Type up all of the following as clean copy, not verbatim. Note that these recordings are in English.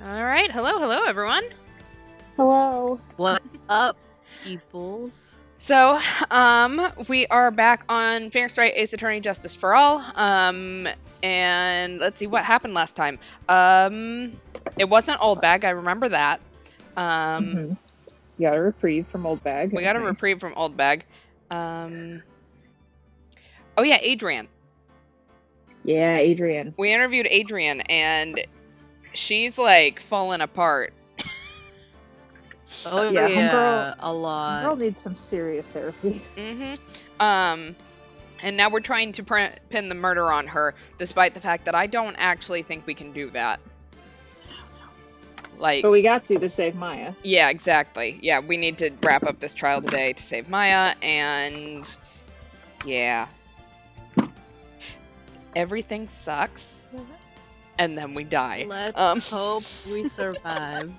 All right, hello everyone. Hello. What's up, peoples? So, we are back on Fair Strike Ace Attorney Justice for All. And let's see what happened last time. It wasn't Old Bag, I remember that. You got a reprieve from Old Bag. We got a reprieve from Old Bag. Oh yeah, Adrian. Yeah, Adrian. We interviewed Adrian, and she's like falling apart. Oh Yeah, yeah, a lot. Girl needs some serious therapy. And now we're trying to pin the murder on her, despite the fact that I don't actually think we can do that. Like, But we got to save Maya. Yeah, exactly. Yeah, we need to wrap up this trial today to save Maya, and yeah. Everything sucks, and then we die. Let's hope we survive.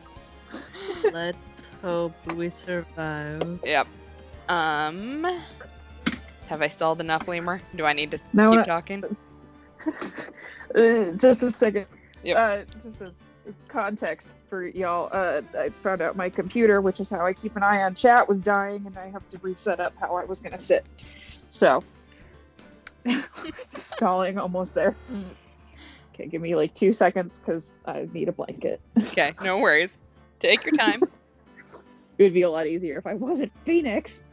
Let's hope we survive. Yep. Have I stalled enough, Lemur? Do I need to No, keep talking? Just a second. Yep. Just a context for y'all. I found out my computer, which is how I keep an eye on chat, was dying, and I have to reset up how I was going to sit. So, stalling almost there. Okay, give me like 2 seconds because I need a blanket. Okay, no worries. Take your time. It would be a lot easier if I wasn't Phoenix.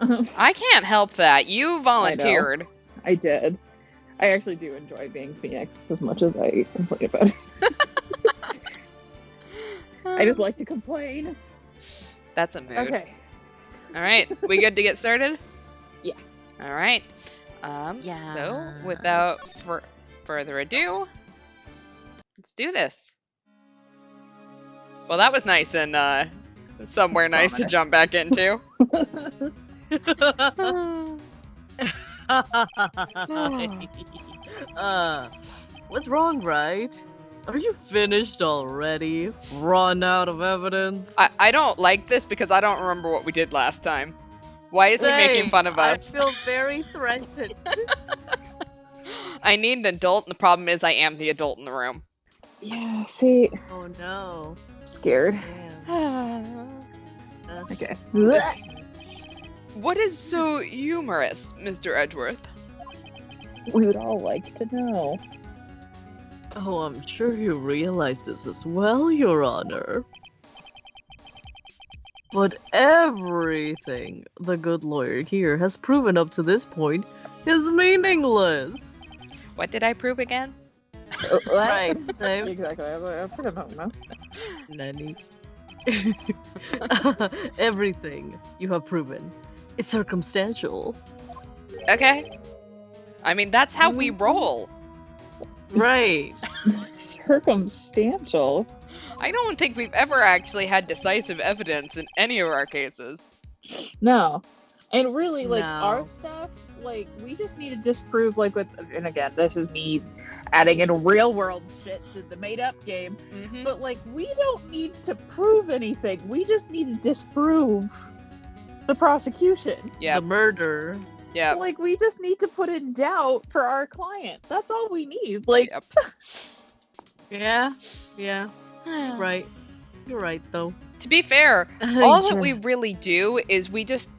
I can't help that. You volunteered. I did. I actually do enjoy being Phoenix as much as I complain about it. I just like to complain. That's a mood. Okay. All right, we good to get started? Yeah. All right. Yeah. So, without further ado, let's do this. Well, that was nice and somewhere It's nice to ominous. jump back into. What's wrong, right? Are you finished already? Run out of evidence? I don't like this because I don't remember what we did last time. Why is he making fun of us? I feel very threatened. I need an adult, and the problem is I am the adult in the room. Yeah, see, Oh no. I'm scared. Damn. Okay. What is so humorous, Mr. Edgeworth? We would all like to know. Oh, I'm sure you realize this as well, Your Honor. But everything the good lawyer here has proven up to this point is meaningless. What did I prove again? Right, same. Exactly. I don't know. Nanny. Everything you have proven is circumstantial. Okay. I mean, that's how we roll. Right. Circumstantial. I don't think we've ever actually had decisive evidence in any of our cases. No. And really, like, No. our stuff, like, we just need to disprove, like, with, and again, this is me adding in real world shit to the made up game, Mm-hmm. but, like, we don't need to prove anything. We just need to disprove the prosecution. Yeah. The murder. Yeah. Like, we just need to put in doubt for our client. That's all we need. Like, Yep. Yeah. Right. You're right, though. To be fair, all that we really do is we just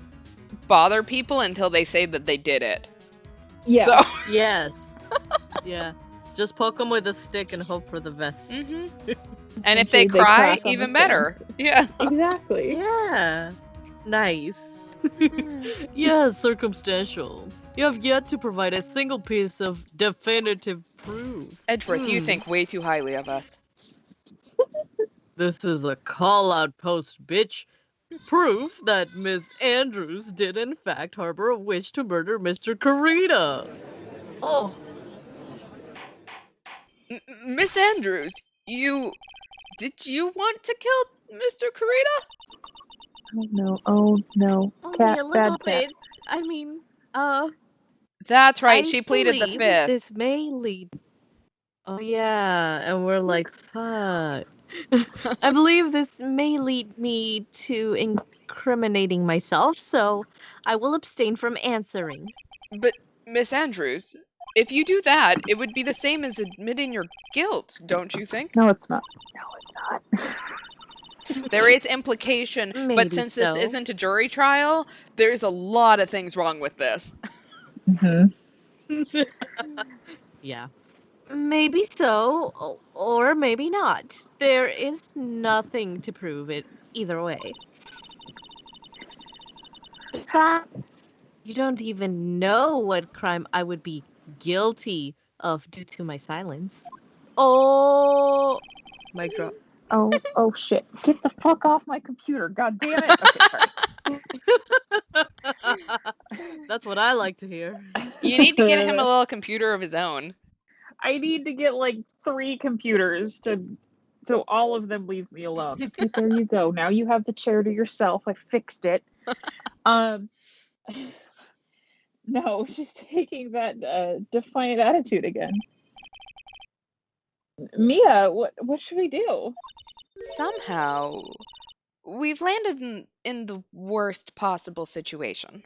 bother people until they say that they did it. Yeah. So. Yes. Yeah. Just poke them with a stick and hope for the best. Mm-hmm. And if they Eventually cry, crack on the even stand. better. Yeah. Exactly. Yeah. Nice. Yeah, circumstantial. You have yet to provide a single piece of definitive proof. Edgeworth, you think way too highly of us. This is a call-out post, bitch. Proof that Miss Andrews did in fact harbor a wish to murder Mr. Karita. Oh, Miss Andrews, did you want to kill Mr. Karita? Oh no! Oh no! only Cat, a little bad cat. bit. I mean, That's right, I she pleaded the believe fifth. This may lead. Oh yeah, and we're like, fuck. I believe this may lead me to incriminating myself, so I will abstain from answering. But, Miss Andrews, if you do that, it would be the same as admitting your guilt, don't you think? No, it's not. No, it's not. There is implication, but Maybe since this so. isn't a jury trial, there's a lot of things wrong with this. Yeah. Maybe so, or maybe not. There is nothing to prove it either way. Besides, you don't even know what crime I would be guilty of due to my silence. Oh, mic drop. Oh shit. Get the fuck off my computer. God damn it. Okay, sorry. That's what I like to hear. You need to get him a little computer of his own. I need to get like 3 computers so all of them leave me alone. Okay, there you go. Now you have the chair to yourself. I fixed it. No, she's taking that defiant attitude again. Mia, what should we do? Somehow, we've landed in the worst possible situation.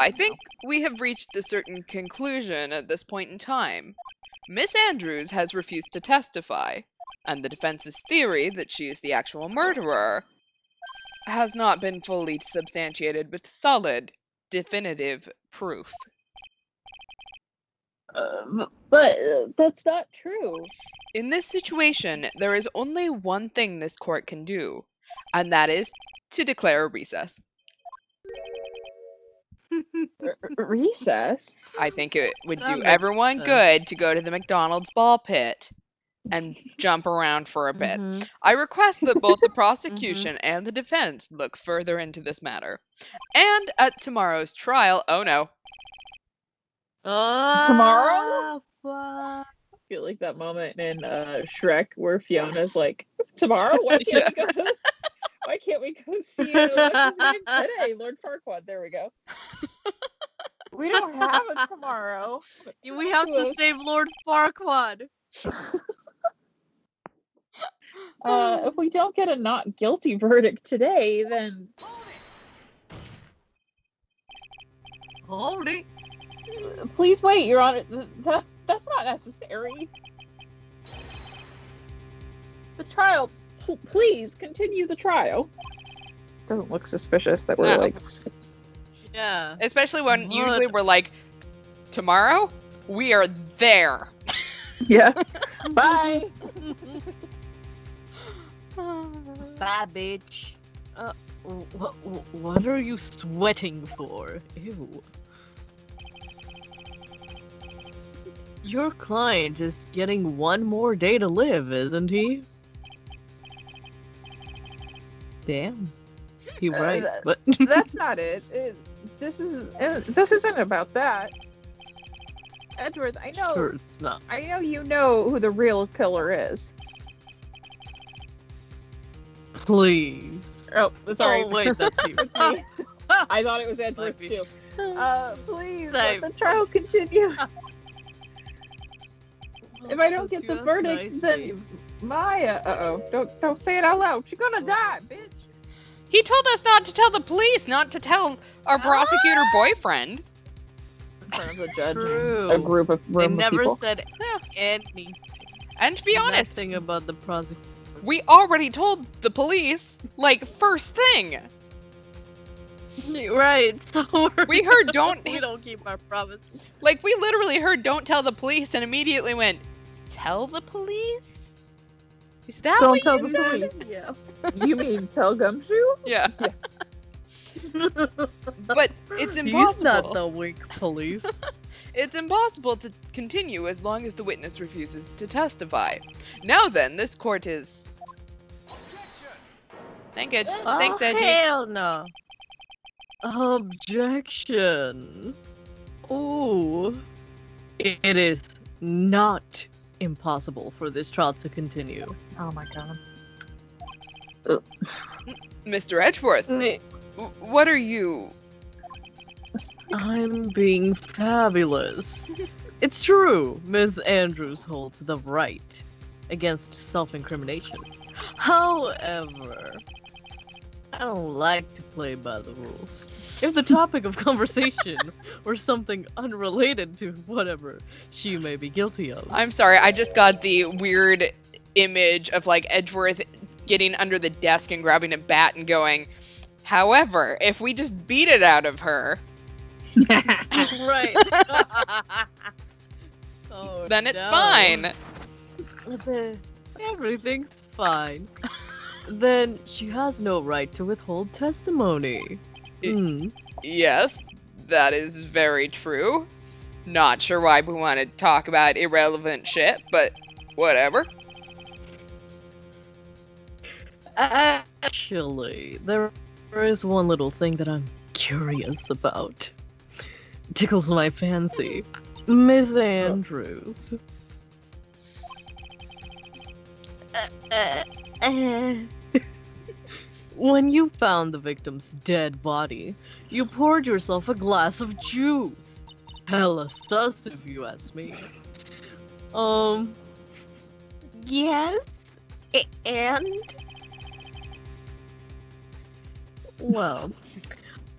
I think we have reached a certain conclusion at this point in time. Miss Andrews has refused to testify, and the defense's theory that she is the actual murderer has not been fully substantiated with solid, definitive proof. But that's not true. In this situation, there is only one thing this court can do, and that is to declare a recess. Recess? I think it would That do makes everyone sense. good to go to the McDonald's ball pit and jump around for a bit. Mhm. I request that both the prosecution and the defense look further into this matter. And at tomorrow's trial, oh no, Tomorrow? Fuck. I feel like that moment in Shrek where Fiona's like, tomorrow? Why can't we go? Why can't we go see what's his name today? Lord Farquaad. There we go. We don't have a tomorrow. We have to save Lord Farquaad. If we don't get a not guilty verdict today, then Hold it. please wait, Your Honor. That's not necessary. The trial. Please continue the trial. Doesn't look suspicious that we're No. like. Yeah. especially when What? usually we're like, tomorrow, we are there. Yeah. Bye. Bye, bitch. What are you sweating for? Ew. Your client is getting one more day to live, isn't he? Damn. He right, but That's not it. This isn't about that. Edward, I know. sure it's not. I know you know who the real killer is. Please. Oh, sorry. Oh wait, that's you. It's me. I thought it was Edward Might be. too. Please Same. let the trial continue. If I don't get the That's verdict, nice, then babe. Maya. Don't say it out loud. She's gonna die, bitch. He told us not to tell the police, not to tell our prosecutor boyfriend. In front of the judge True. and a group of They room of never people. said anything. And to be honest, Nothing about the prosecutor. we already told the police, like, first thing. Right, so We heard don't, we don't keep our promise. like, we literally heard don't tell the police and immediately went, tell the police? Is that Don't what tell you the said? police. Yeah. You mean tell Gumshoe? Yeah. But it's He's not impossible. the wink police. It's impossible to continue as long as the witness refuses to testify. Now then, this court is... Thank it. Thanks, Edgy. Hell no. Objection. Ooh. It is not impossible for this trial to continue. Oh my god. Mr. Edgeworth, what are you... I'm being fabulous. It's true, Ms. Andrews holds the right against self-incrimination. However, I don't like to play by the rules. If the topic of conversation were something unrelated to whatever she may be guilty of. I'm sorry, I just got the weird image of like Edgeworth getting under the desk and grabbing a bat and going, however, if we just beat it out of her, Right. Oh, then it's no. fine. Then everything's fine. Then she has no right to withhold testimony. Yes, that is very true. Not sure why we want to talk about irrelevant shit, but whatever. Actually, there is one little thing that I'm curious about. Tickles my fancy. Miss Andrews. When you found the victim's dead body, you poured yourself a glass of juice. Hella sus, if you ask me. Yes? And? Well,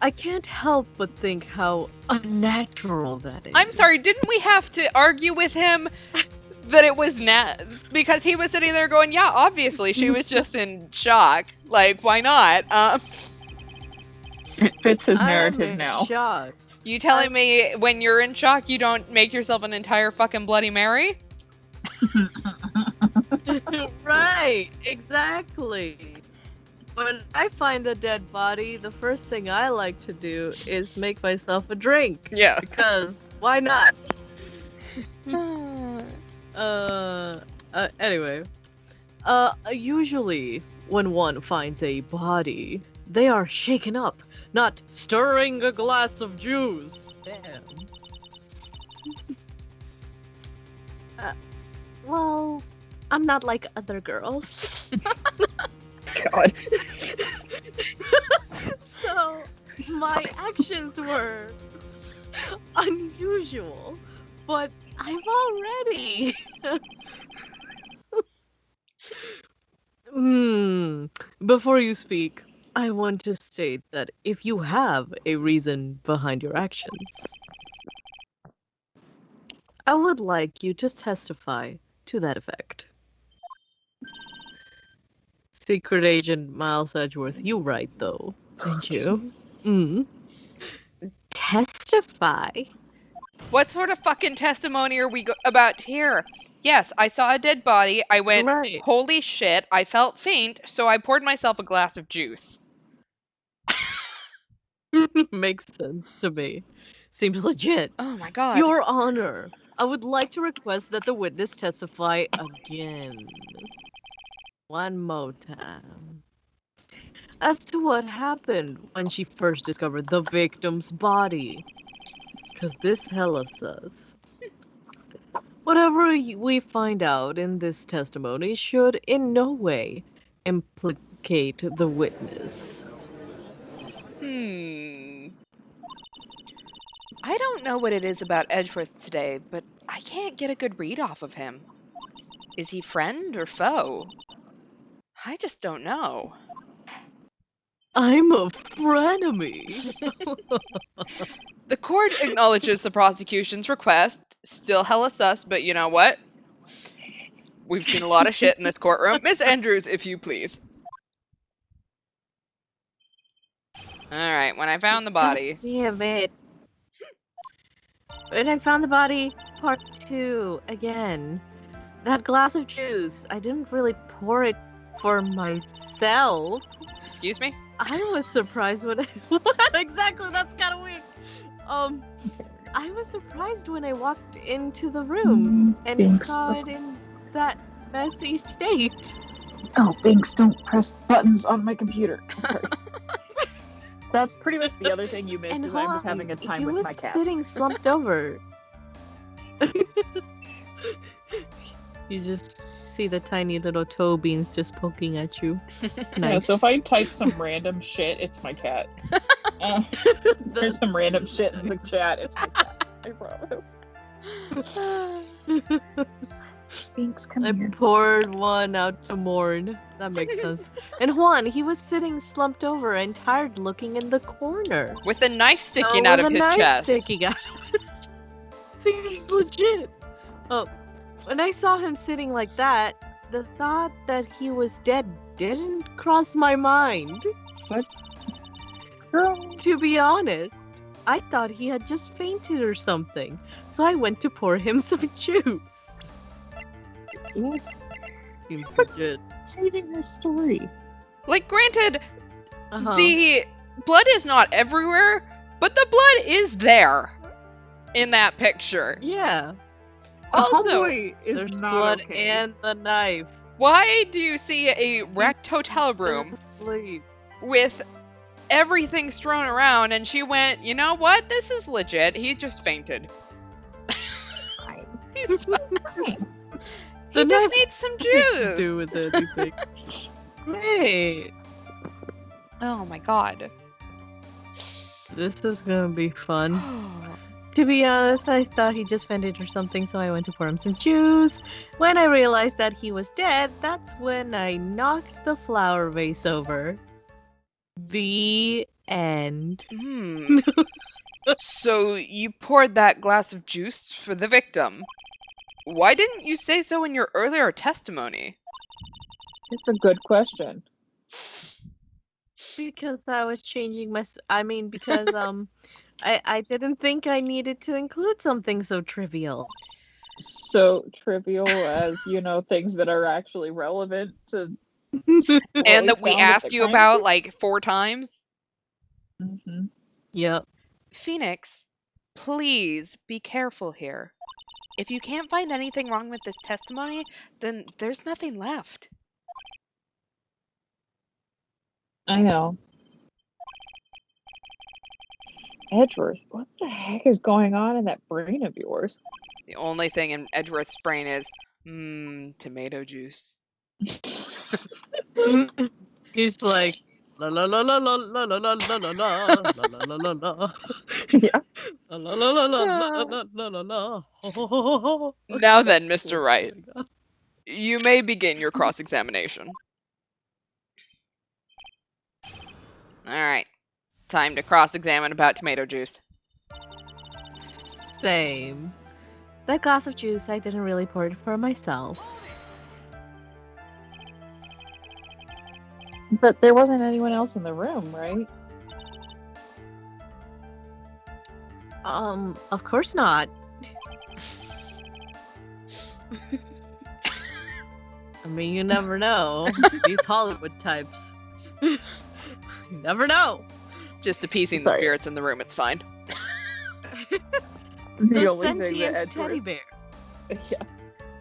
I can't help but think how unnatural that is. I'm sorry, didn't we have to argue with him that it was because he was sitting there going, yeah, obviously she was just in shock. Like, why not? It fits his I'm narrative in now. shock. You telling me when you're in shock you don't make yourself an entire fucking Bloody Mary? Right, exactly. When I find a dead body, the first thing I like to do is make myself a drink. Yeah. Because why not? Anyway. Usually, when one finds a body, they are shaken up, not stirring a glass of juice. Damn. Well, I'm not like other girls. God. So, my Sorry. actions were unusual, but I'm all ready. Before you speak, I want to state that if you have a reason behind your actions, I would like you to testify to that effect. Secret Agent Miles Edgeworth, you right though, didn't you? Testify? What sort of fucking testimony are we about here? Yes, I saw a dead body. I went, Right. holy shit, I felt faint, so I poured myself a glass of juice. Makes sense to me. Seems legit. Oh my god. Your Honor, I would like to request that the witness testify again. One more time. As to what happened when she first discovered the victim's body. Because this hella sus. Whatever we find out in this testimony should in no way implicate the witness. I don't know what it is about Edgeworth today, but I can't get a good read off of him. Is he friend or foe? I just don't know. I'm a frenemy. The court acknowledges the prosecution's request. Still hella sus, but you know what? We've seen a lot of shit in this courtroom. Miss Andrews, if you please. Alright, when I found the body. God damn it. When I found the body, part 2, again. That glass of juice, I didn't really pour it for myself. Excuse me? I was surprised when Exactly, that's kind of weird. I was surprised when I walked into the room and Thanks. saw it in that messy state. Oh, thanks. Don't press buttons on my computer. Sorry. That's pretty much the other thing you missed And is I was having a time he with was my cats. sitting slumped over. You just see the tiny little toe beans just poking at you. Yeah, Nice. so if I type some random shit, it's my cat. There's some random shit in the chat. It's my cat. I promise. Binks, come I here. poured one out to mourn. That makes sense. And Juan, he was sitting slumped over and tired looking in the corner. With a knife sticking Oh, out with of a his knife chest. sticking out of his chest. Seems legit. Oh, when I saw him sitting like that, the thought that he was dead didn't cross my mind. What? Girl. To be honest, I thought he had just fainted or something, so I went to pour him some juice. Yes, Seems legit. changing her story. Like, granted, Uh-huh. the blood is not everywhere, but the blood is there in that picture. Yeah, Also, Homeboy is there's not blood okay. and the knife. why do you see a wrecked hotel room Asleep. with everything strewn around and she went, you know what? This is legit. He just fainted. Fine. He's fine. Fine. He The just knife needs some To do juice. with anything. Great. Oh my god. This is gonna be fun. To be honest, I thought he just fainted or something, so I went to pour him some juice. When I realized that he was dead, that's when I knocked the flower vase over. The end. So you poured that glass of juice for the victim. Why didn't you say so in your earlier testimony? It's a good question. Because I was changing my. Because I didn't think I needed to include something so trivial. So trivial as, things that are actually relevant to And that we asked you about like 4 times? Mm-hmm. Yep. Phoenix, please be careful here. If you can't find anything wrong with this testimony, then there's nothing left. I know. Edgeworth, what the heck is going on in that brain of yours? The only thing in Edgeworth's brain is, tomato juice. He's like la la la la la la la la la la la la la la la. Yeah. La la la la la la la la la. Now then, Mr. Wright, you may begin your cross-examination. Alright, time to cross-examine about tomato juice. Same. That glass of juice, I didn't really pour it for myself. But there wasn't anyone else in the room, right? Of course not. I mean, you never know. These Hollywood types. You never know. Just appeasing the Sorry. spirits in the room, it's fine. The only thing that sentient Edgeworth, teddy bear. yeah,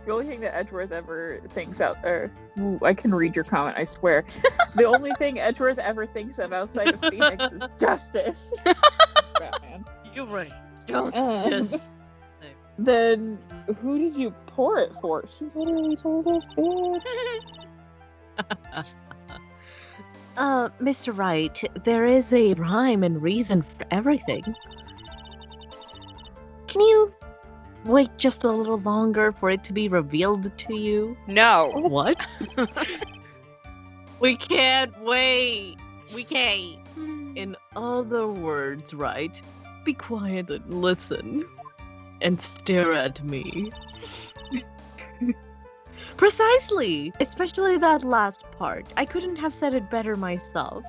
the only thing that Edgeworth ever thinks out there. Ooh, I can read your comment, I swear. The only thing Edgeworth ever thinks of outside of Phoenix is justice. Batman. You're right. Just. Then who did you pour it for? She's literally told us, bitch. Mr. Wright, there is a rhyme and reason for everything. Can you wait just a little longer for it to be revealed to you? No. What? We can't wait. We can't. In other words, right? Be quiet and listen. And stare at me. Precisely! Especially that last part. I couldn't have said it better myself.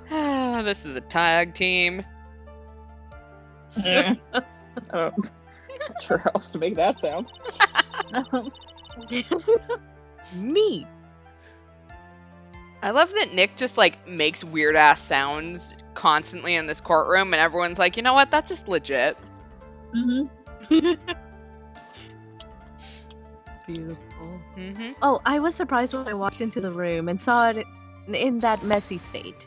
This is a tag team. Yeah. Not sure how else to make that sound. Me. I love that Nick just like makes weird ass sounds constantly in this courtroom and everyone's like, you know what, that's just legit. Mm-hmm. Beautiful. Mm-hmm. Oh, I was surprised when I walked into the room and saw it in that messy state.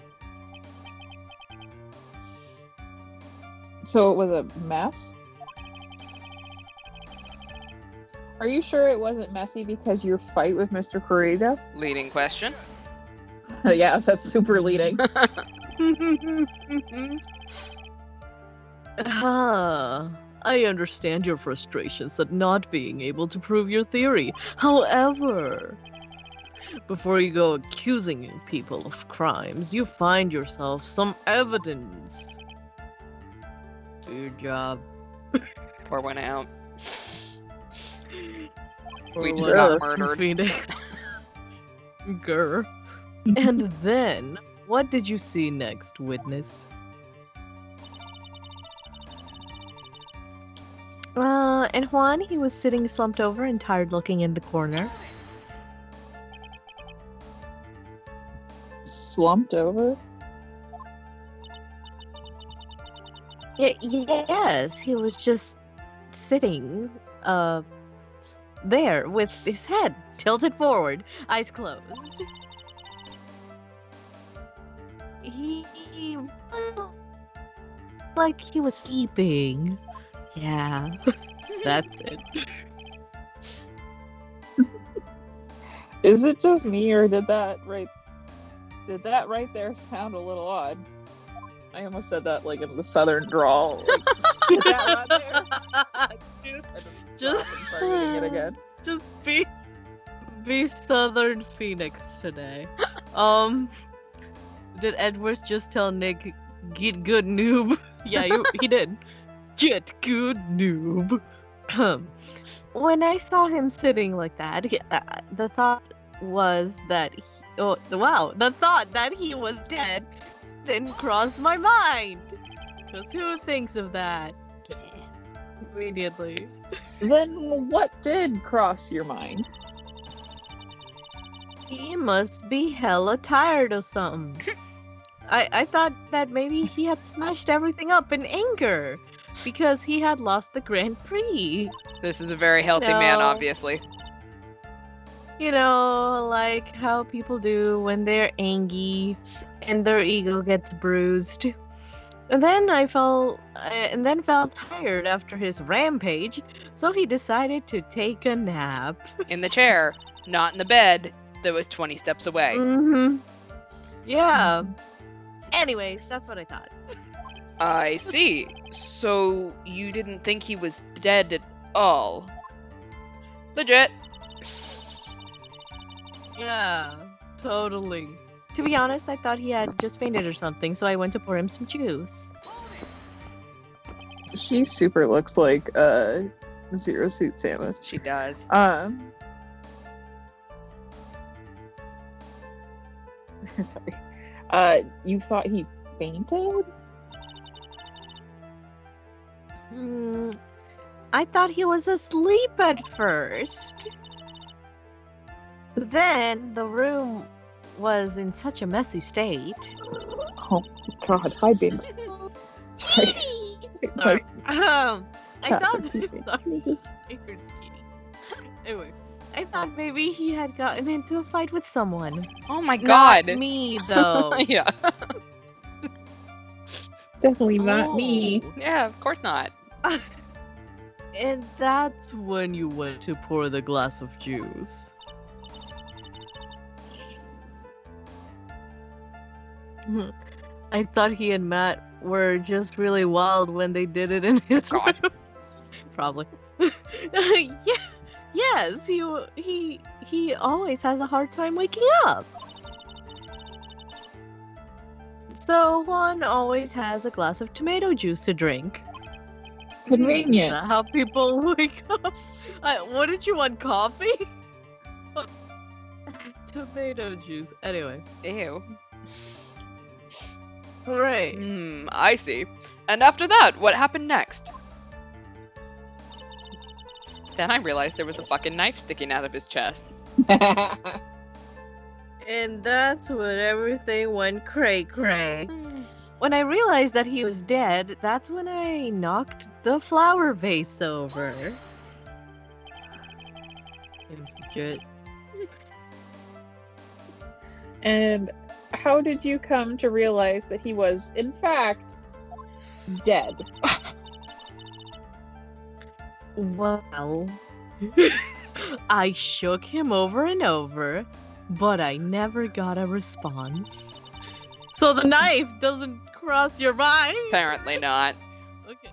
So it was a mess? Are you sure it wasn't messy because your fight with Mr. Corrida? Leading question. Yeah, that's super leading. I understand your frustrations at not being able to prove your theory. However, before you go accusing people of crimes, you find yourself some evidence. Do your job. Pour one out. We Or just what got else, murdered. Phoenix. Grr. And then, what did you see next, witness? And Juan, he was sitting slumped over and tired looking in the corner. Slumped over? Yes, he was just sitting, there with his head tilted forward, eyes closed. He looked like he was sleeping. Yeah, that's it. Is it just me, or did that right there sound a little odd? I almost said that like in the southern drawl. Like, did that right there? Just Stop and reading it again. Just be Southern Phoenix today. Did Edwards just tell Nick, "Get good, noob"? Yeah, he did. Get good, noob. When I saw him sitting like that, the thought was that the thought that he was dead didn't cross my mind. Because who thinks of that immediately? Then what did cross your mind? He must be hella tired or something. I thought that maybe he had smashed everything up in anger because he had lost the Grand Prix. This is a very healthy man, No. obviously. You know, like how people do when they're angry and their ego gets bruised. And then felt tired after his rampage, so he decided to take a nap. In the chair, not in the bed that was 20 steps away. Mm-hmm. Yeah. Anyways, that's what I thought. I see. So you didn't think he was dead at all? Legit. Yeah, totally. To be honest, I thought he had just fainted or something, so I went to pour him some juice. She super looks like Zero Suit Samus. She does. Sorry. You thought he fainted? I thought he was asleep at first. Then the room was in such a messy state. Oh God! Hi, Binks. Sorry. Sorry. I Cats thought. are keeping- Sorry. Anyway, I thought maybe he had gotten into a fight with someone. Oh my god. Not me, though. Yeah. Definitely not me. Yeah, of course not. And that's when you went to pour the glass of juice. I thought he and Matt were just really wild when they did it in his God. room. Probably. Yeah. Yes, he always has a hard time waking up. So Juan always has a glass of tomato juice to drink. Convenient. Is that how people wake up? What did you want, coffee? Tomato juice. Anyway. Ew. Right. I see. And after that, what happened next? Then I realized there was a fucking knife sticking out of his chest. And that's when everything went cray-cray. When I realized that he was dead, that's when I knocked the flower vase over. It was legit. And how did you come to realize that he was, in fact, dead? Well, I shook him over and over, but I never got a response. So the knife doesn't cross your mind? Apparently not. Okay.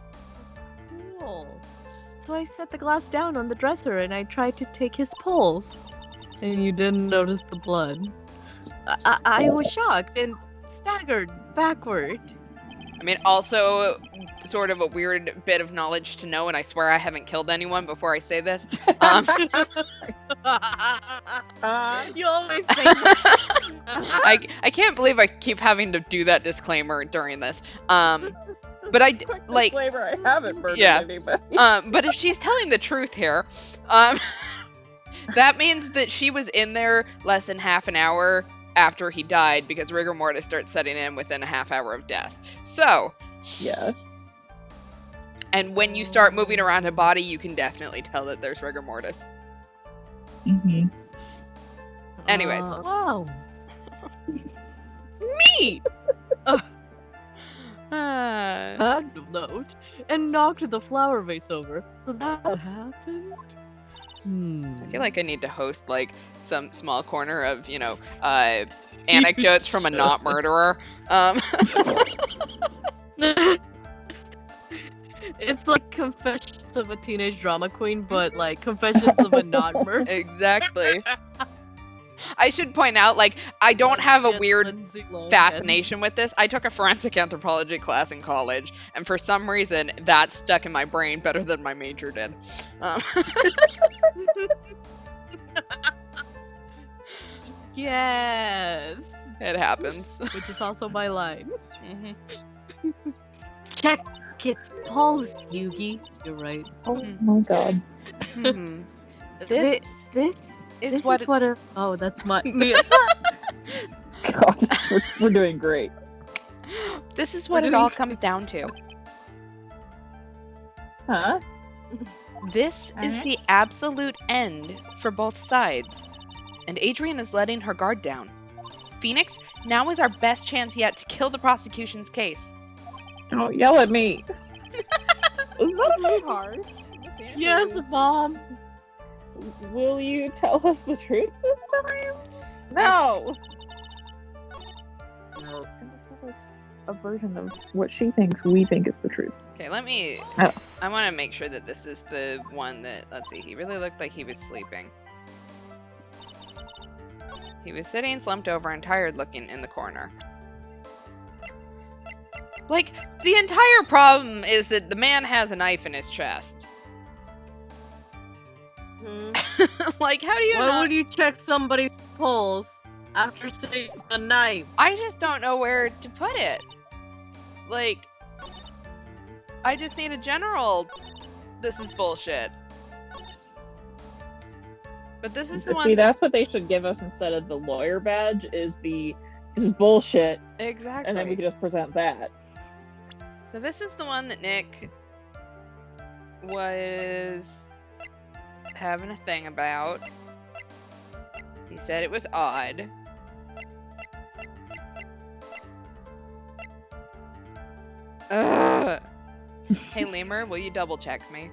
Cool. So I set the glass down on the dresser and I tried to take his pulse. And you didn't notice the blood. I was shocked and staggered backward. I mean, also sort of a weird bit of knowledge to know, and I swear I haven't killed anyone before I say this. You always say that. I can't believe I keep having to do that disclaimer during this. But I Quick like, disclaimer, I haven't murdered yeah. anybody. But if she's telling the truth here, that means that she was in there less than half an hour after he died, because rigor mortis starts setting in within a half hour of death. So, Yeah. and when you start moving around a body, you can definitely tell that there's rigor mortis. Mm-hmm. Anyways. Wow. Me! Hand note and knocked the flower vase over. So that happened? I feel like I need to host like some small corner of, anecdotes from a not murderer. It's like Confessions of a Teenage Drama Queen, but like Confessions of a Non-Murder. Exactly. I should point out, like, I don't have a weird fascination with this. I took a forensic anthropology class in college, and for some reason, that stuck in my brain better than my major did. Yes. It happens. Which is also my line. Mm-hmm. Check its pulse, Yugi. You're right. Oh my god. Mm-hmm. This is what a... Oh, that's my... God, we're doing great. This is what it all comes down to. Huh? This is the absolute end for both sides. And Adrian is letting her guard down. Phoenix, now is our best chance yet to kill the prosecution's case. Don't yell at me. Is that a bit hard? Yes, Mom. Will you tell us the truth this time? No. No. Tell us a version of what she thinks we think is the truth. Okay, let me... Oh. I want to make sure that this is the one that... Let's see, he really looked like he was sleeping. He was sitting slumped over and tired looking in the corner. Like, the entire problem is that the man has a knife in his chest. Like, how do you Why would you check somebody's pulse after seeing a knife? I just don't know where to put it. Like, I just need a general... This is bullshit. But this is the one. See, that's what they should give us instead of the lawyer badge. Is the this is bullshit. Exactly. And then we can just present that. So this is the one that Nick was having a thing about. He said it was odd. Ugh. Hey Lemur, will you double check me?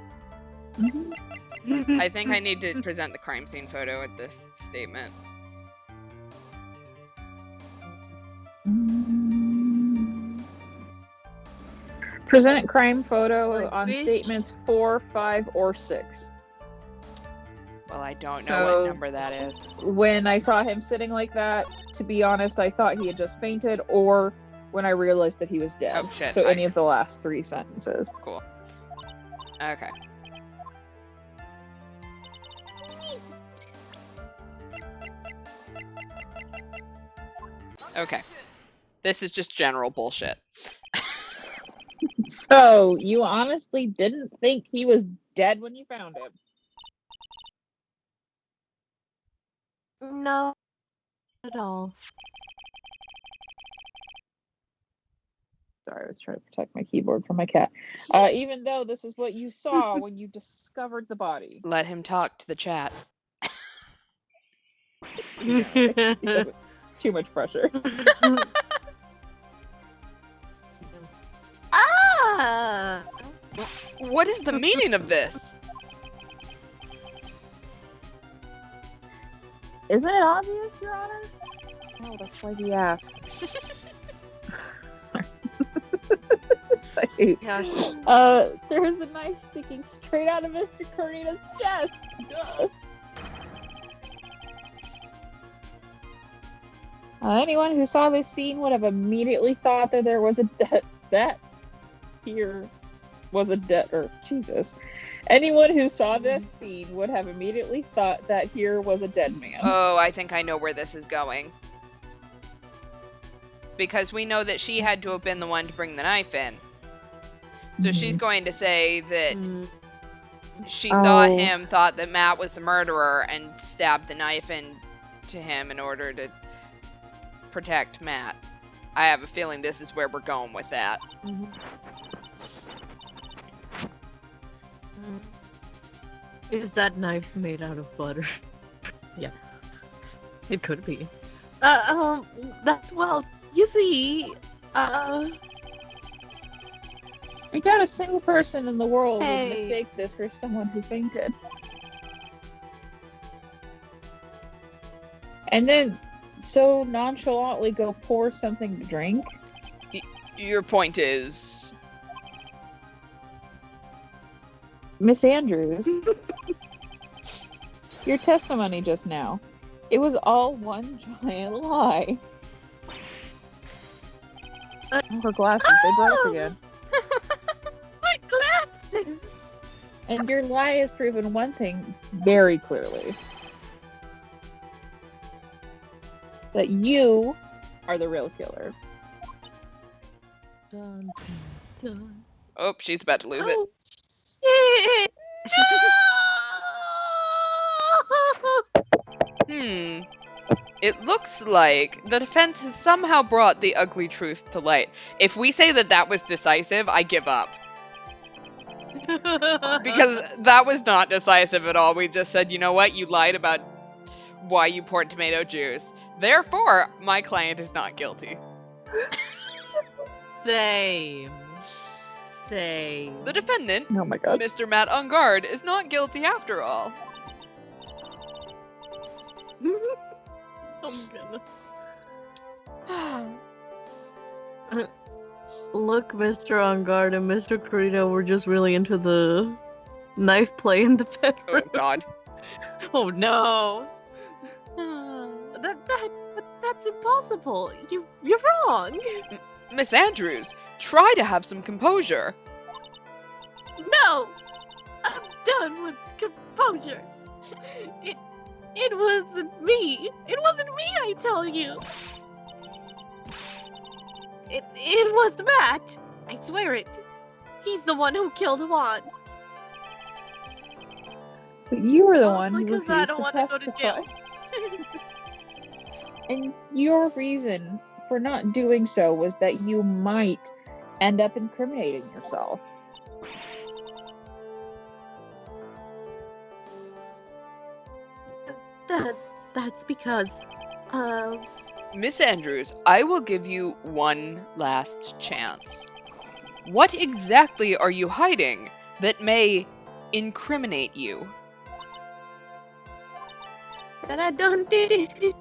I think I need to present the crime scene photo with this statement. Present crime photo on statements 4, 5, or 6. Well, I don't know what number that is. When I saw him sitting like that, to be honest, I thought he had just fainted, or when I realized that he was dead. Oh, shit. So any of the last 3 sentences. Cool. Okay. Okay. This is just general bullshit. So, you honestly didn't think he was dead when you found him? No, not at all. Sorry, I was trying to protect my keyboard from my cat. Even though this is what you saw when you discovered the body. Let him talk to the chat. Too much pressure. Ah! What is the meaning of this? Isn't it obvious, Your Honor? Oh, that's why we asked. Sorry. fight. Yes. There's a knife sticking straight out of Mr. Karina's chest. Anyone who saw this scene would have immediately thought that there was a that here was a or Jesus. Anyone who saw this scene would have immediately thought that here was a dead man. Oh, I think I know where this is going. Because we know that she had to have been the one to bring the knife in. So she's going to say that she saw him, thought that Matt was the murderer, and stabbed the knife into him in order to protect Matt. I have a feeling this is where we're going with that. Is that knife made out of butter? Yeah. It could be. That's, well, you see, We got a single person in the world Hey. would mistake this for someone who fainted. And then so nonchalantly go pour something to drink. Your point is... Miss Andrews, your testimony just now, it was all one giant lie. Her glasses, they broke again. my glasses! And your lie has proven one thing very clearly. That you are the real killer. Dun, dun, dun. Oh, she's about to lose it. Oh, shit! It looks like the defense has somehow brought the ugly truth to light. If we say that that was decisive, I give up. Because that was not decisive at all. We just said, you know what, you lied about why you poured tomato juice. Therefore, my client is not guilty. Same. The defendant, Oh my god. Mr. Matt Ungard, is not guilty after all. Oh my goodness. Look, Mr. On Guard and Mr. Carino were just really into the knife play in the Oh bedroom. god. Oh no. That's impossible. You're wrong. Miss Andrews, try to have some composure. No, I'm done with composure. It wasn't me. It wasn't me, I tell you. It was Matt. I swear it. He's the one who killed Juan. But you were the one Mostly who 'cause I refused don't to wanna go to testify. jail. And your reason for not doing so was that you might end up incriminating yourself. That's because, Miss Andrews, I will give you one last chance. What exactly are you hiding that may incriminate you? that I done did it.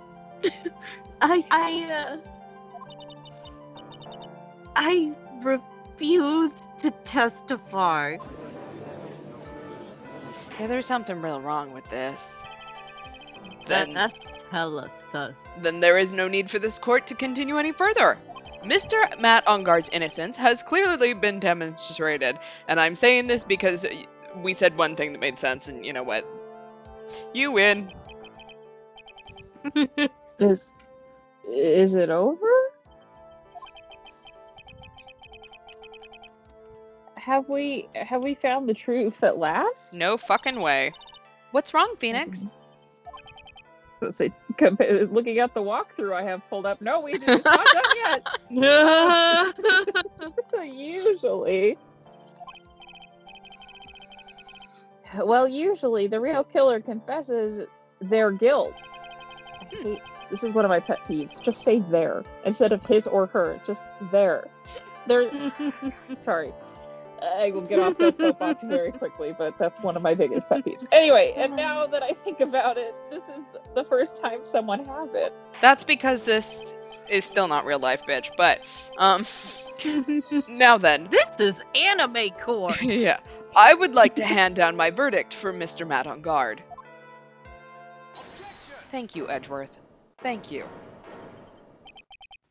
I refuse to testify. Yeah, there's something real wrong with this. Then That's hella sus. there is no need for this court to continue any further. Mr. Matt Ungard's innocence has clearly been demonstrated, and I'm saying this because we said one thing that made sense, and you know what? You win. Is it over? Have we found the truth at last? No fucking way. What's wrong, Phoenix? Let's say, looking at the walkthrough I have pulled up. No, it's not done yet. Usually. Well, usually the real killer confesses their guilt. This is one of my pet peeves. Just say their instead of his or her. Just their. Sorry. I will get off that soapbox very quickly, but that's one of my biggest pet peeves. Anyway, and now that I think about it, this is the first time someone has it. That's because this is still not real life, bitch. But now then, This is anime court. yeah, I would like to hand down my verdict for Mr. Matt on guard. Thank you, Edgeworth. Thank you.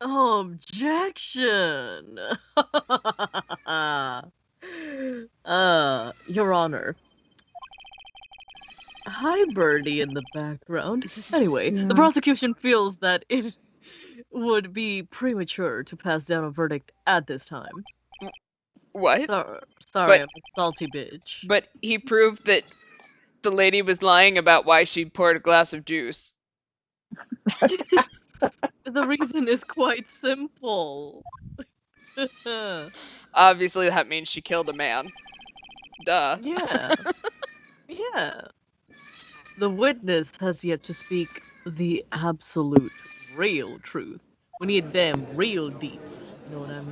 Objection. Your Honor. Hi, Birdie in the background. Anyway, the prosecution feels that it would be premature to pass down a verdict at this time. What? Sorry, But- I'm a salty bitch. But he proved that the lady was lying about why she poured a glass of juice. The reason is quite simple. Obviously, that means she killed a man. Duh. Yeah. Yeah. The witness has yet to speak the absolute real truth. We need them real deets. You know what I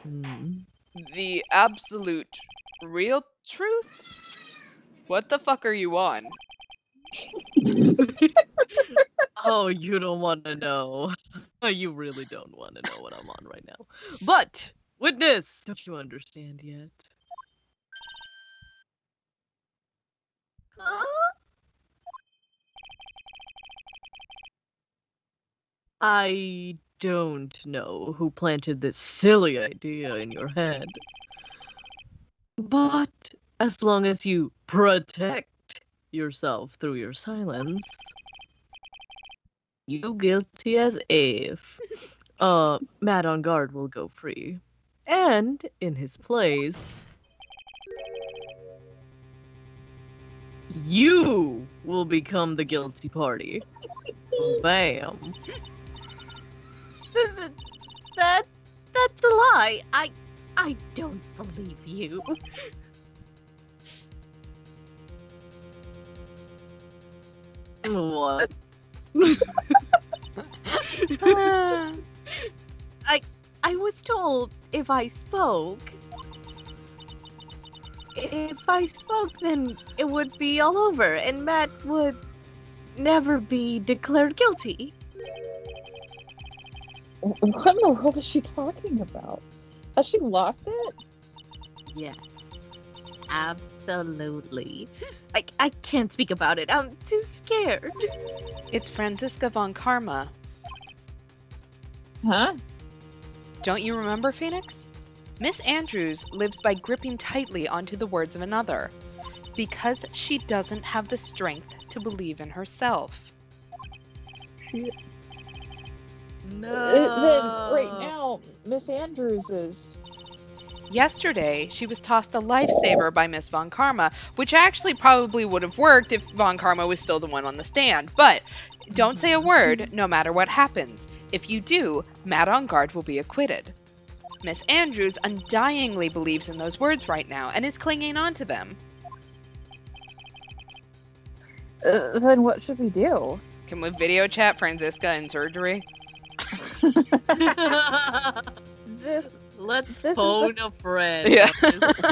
mean? The absolute real truth? What the fuck are you on? Oh, you don't want to know. You really don't want to know what I'm on right now. But, witness, don't you understand yet? I don't know who planted this silly idea in your head. But as long as you protect yourself through your silence, you guilty as if. Matt on guard will go free. And in his place, you will become the guilty party. Bam. That's a lie. I don't believe you. What? I was told if I spoke, then it would be all over, and Matt would never be declared guilty. What in the world is she talking about? Has she lost it? Yeah, absolutely. I can't speak about it. I'm too scared. It's Franziska von Karma. Huh? Don't you remember, Phoenix? Miss Andrews lives by gripping tightly onto the words of another, because she doesn't have the strength to believe in herself. No. Then right now, Miss Andrews is. Yesterday, she was tossed a lifesaver by Miss Von Karma, which actually probably would have worked if Von Karma was still the one on the stand. But don't say a word, no matter what happens. If you do, Matt on guard will be acquitted. Miss Andrews undyingly believes in those words right now and is clinging on to them. Then what should we do? Can we video chat Franziska in surgery? Let's this phone a friend. Yeah.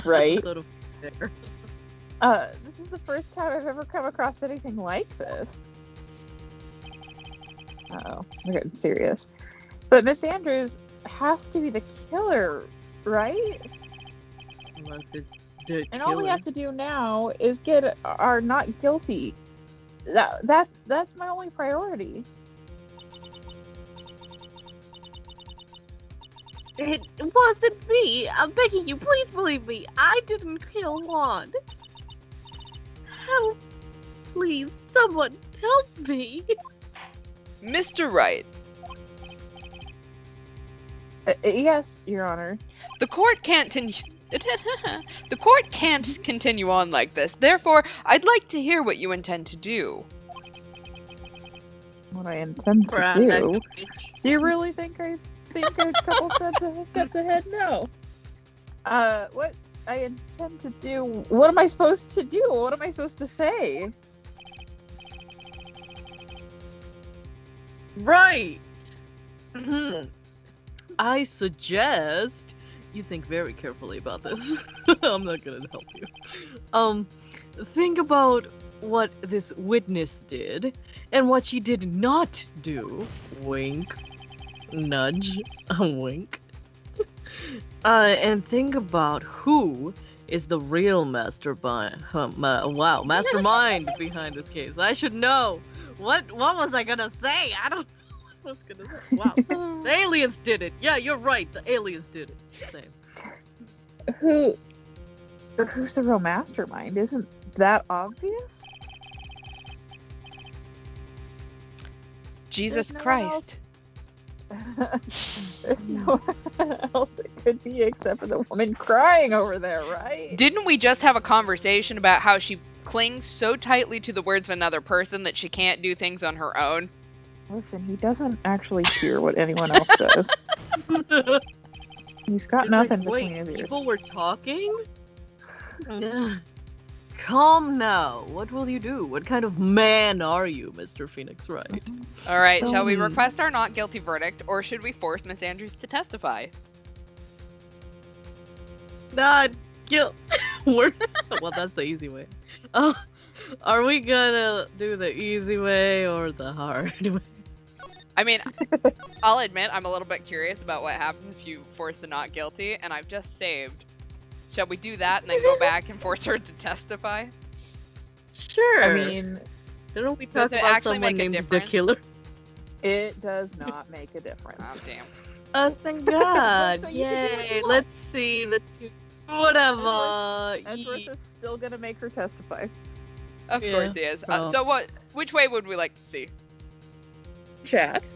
Right. Sort of fair. This is the first time I've ever come across anything like this. Uh-oh, we're getting serious. But Miss Andrews has to be the killer, right? Unless it's the And all we killer. have to do now is get our not guilty. That's my only priority. It wasn't me. I'm begging you, please believe me. I didn't kill Juan. Help. Please, someone help me. Mr. Wright, Yes, Your Honor. the court can't the court can't continue on like this. Therefore, I'd like to hear what you intend to do. What I intend to do? Do you really think I think a couple steps ahead? No. What I intend to do? What am I supposed to do? What am I supposed to say? Right. I suggest you think very carefully about this. I'm not gonna help you. Think about what this witness did and what she did not do. Wink. Nudge. Wink. And think about who is the real mastermind behind this case. I should know. What was I gonna say? I don't know what I was gonna say. Wow. The aliens did it. Yeah, you're right. The aliens did it. Same. Who's the real mastermind? Isn't that obvious? Jesus no Christ. There's no one else it could be except for the woman crying over there, right? Didn't we just have a conversation about how she clings so tightly to the words of another person that she can't do things on her own? Listen, he doesn't actually hear what anyone else says. He's got nothing between his ears. People were talking? Calm now. What will you do? What kind of man are you, Mr. Phoenix Wright? All right, shall we request our not guilty verdict, or should we force Miss Andrews to testify? Not guilt. Well, that's the easy way. Are we gonna do the easy way or the hard way? I mean, I'll admit I'm a little bit curious about what happens if you force the not guilty, and I've just saved. Shall we do that and then go back and force her to testify? Sure. I mean, didn't we does talk it about actually someone make a named the difference? killer? it does not make a difference. Oh, damn. Oh, thank God. So you can do what Yay. you want. Let's see the two. Whatever. Edgeworth is still gonna make her testify. Of Yeah, course he is. well. So which way would we like to see? Chat.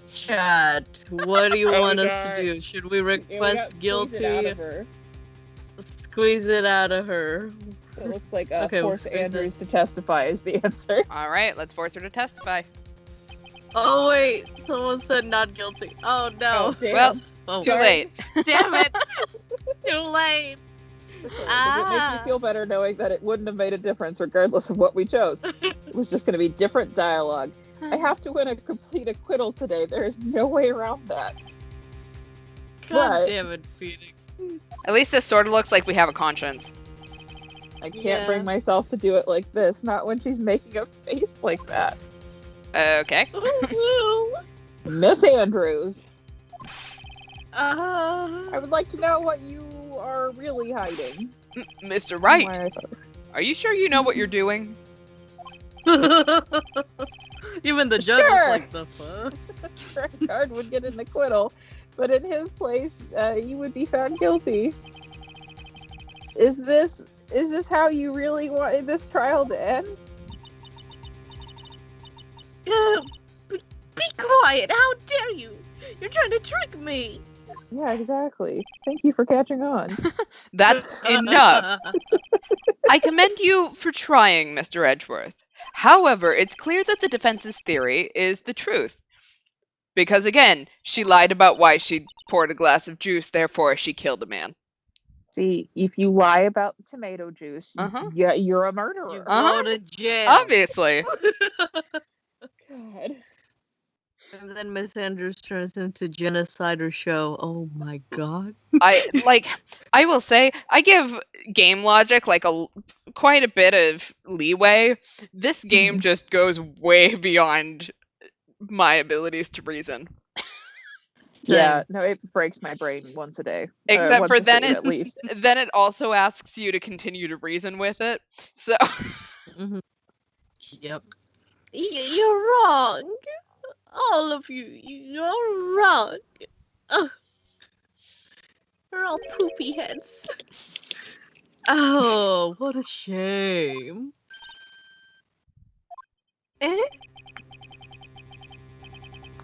Chat, what do you Oh, want us God. to do? Should we Yeah, we request got squeeze it out guilty? of her. Squeeze it out of her. It looks like Okay, force we'll squeeze Andrews to testify is the answer. All right, let's force her to testify. Oh wait, someone said not guilty. Oh no. damn. Well, Oh, Too Sorry. late. damn it. Too late. Does it make you feel better knowing that it wouldn't have made a difference regardless of what we chose? It was just going to be different dialogue. I have to win a complete acquittal today. There is no way around that. God But- damn it, Phoenix. At least this sort of looks like we have a conscience. I can't Yeah. bring myself to do it like this. Not when she's making a face like that. Okay. Miss Andrews, Uh, I would like to know what you are really hiding. Mr. Wright, Why I thought- are you sure you know what you're doing? even the judge Sure. is like the fuck. Card would get an acquittal, but in his place, you would be found guilty. Is this how you really wanted this trial to end? Be quiet! How dare you! You're trying to trick me! Yeah, exactly. Thank you for catching on. That's enough. I commend you for trying, Mr. Edgeworth. However, it's clear that the defense's theory is the truth. Because again, she lied about why she poured a glass of juice, therefore she killed a man. See, if you lie about tomato juice, yeah, you're a murderer. You Uh-huh. go to jail. Obviously. God. And then Miss Andrews turns into genocider show. Oh my god. I will say, I give game logic quite a bit of leeway. This game just goes way beyond my abilities to reason. Yeah, no, it breaks my brain once a day. Except once for a then day, at least. then it also asks you to continue to reason with it. So Yep. You're wrong. All of you, you're wrong. Ugh. You're all poopy heads. Oh, what a shame. Eh?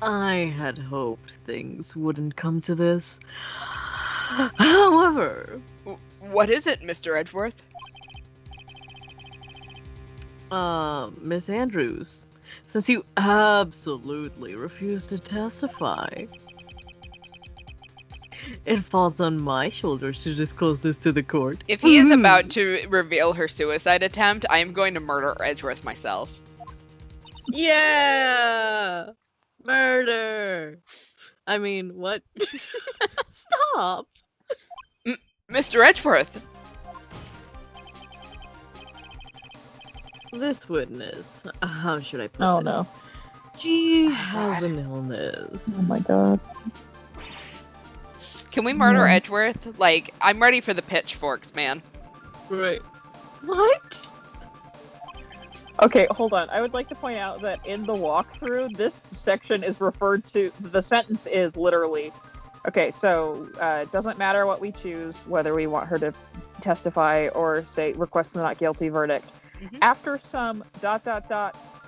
I had hoped things wouldn't come to this. However, what is it, Mr. Edgeworth? Miss Andrews, since you absolutely refuse to testify, it falls on my shoulders to disclose this to the court. If he is about to reveal her suicide attempt, I am going to murder Edgeworth myself. Yeah! Murder! I mean, what? Stop! Mr. Edgeworth. This witness, how should I put Oh this? no. She Oh, has God. an illness. Oh my god. Can we murder Yeah. Edgeworth? Like, I'm ready for the pitchforks, man. Right. What? Okay, hold on. I would like to point out that in the walkthrough, this section is referred to, the sentence is literally, okay, so it doesn't matter what we choose, whether we want her to testify or say request the not guilty verdict. Mhm. After some ...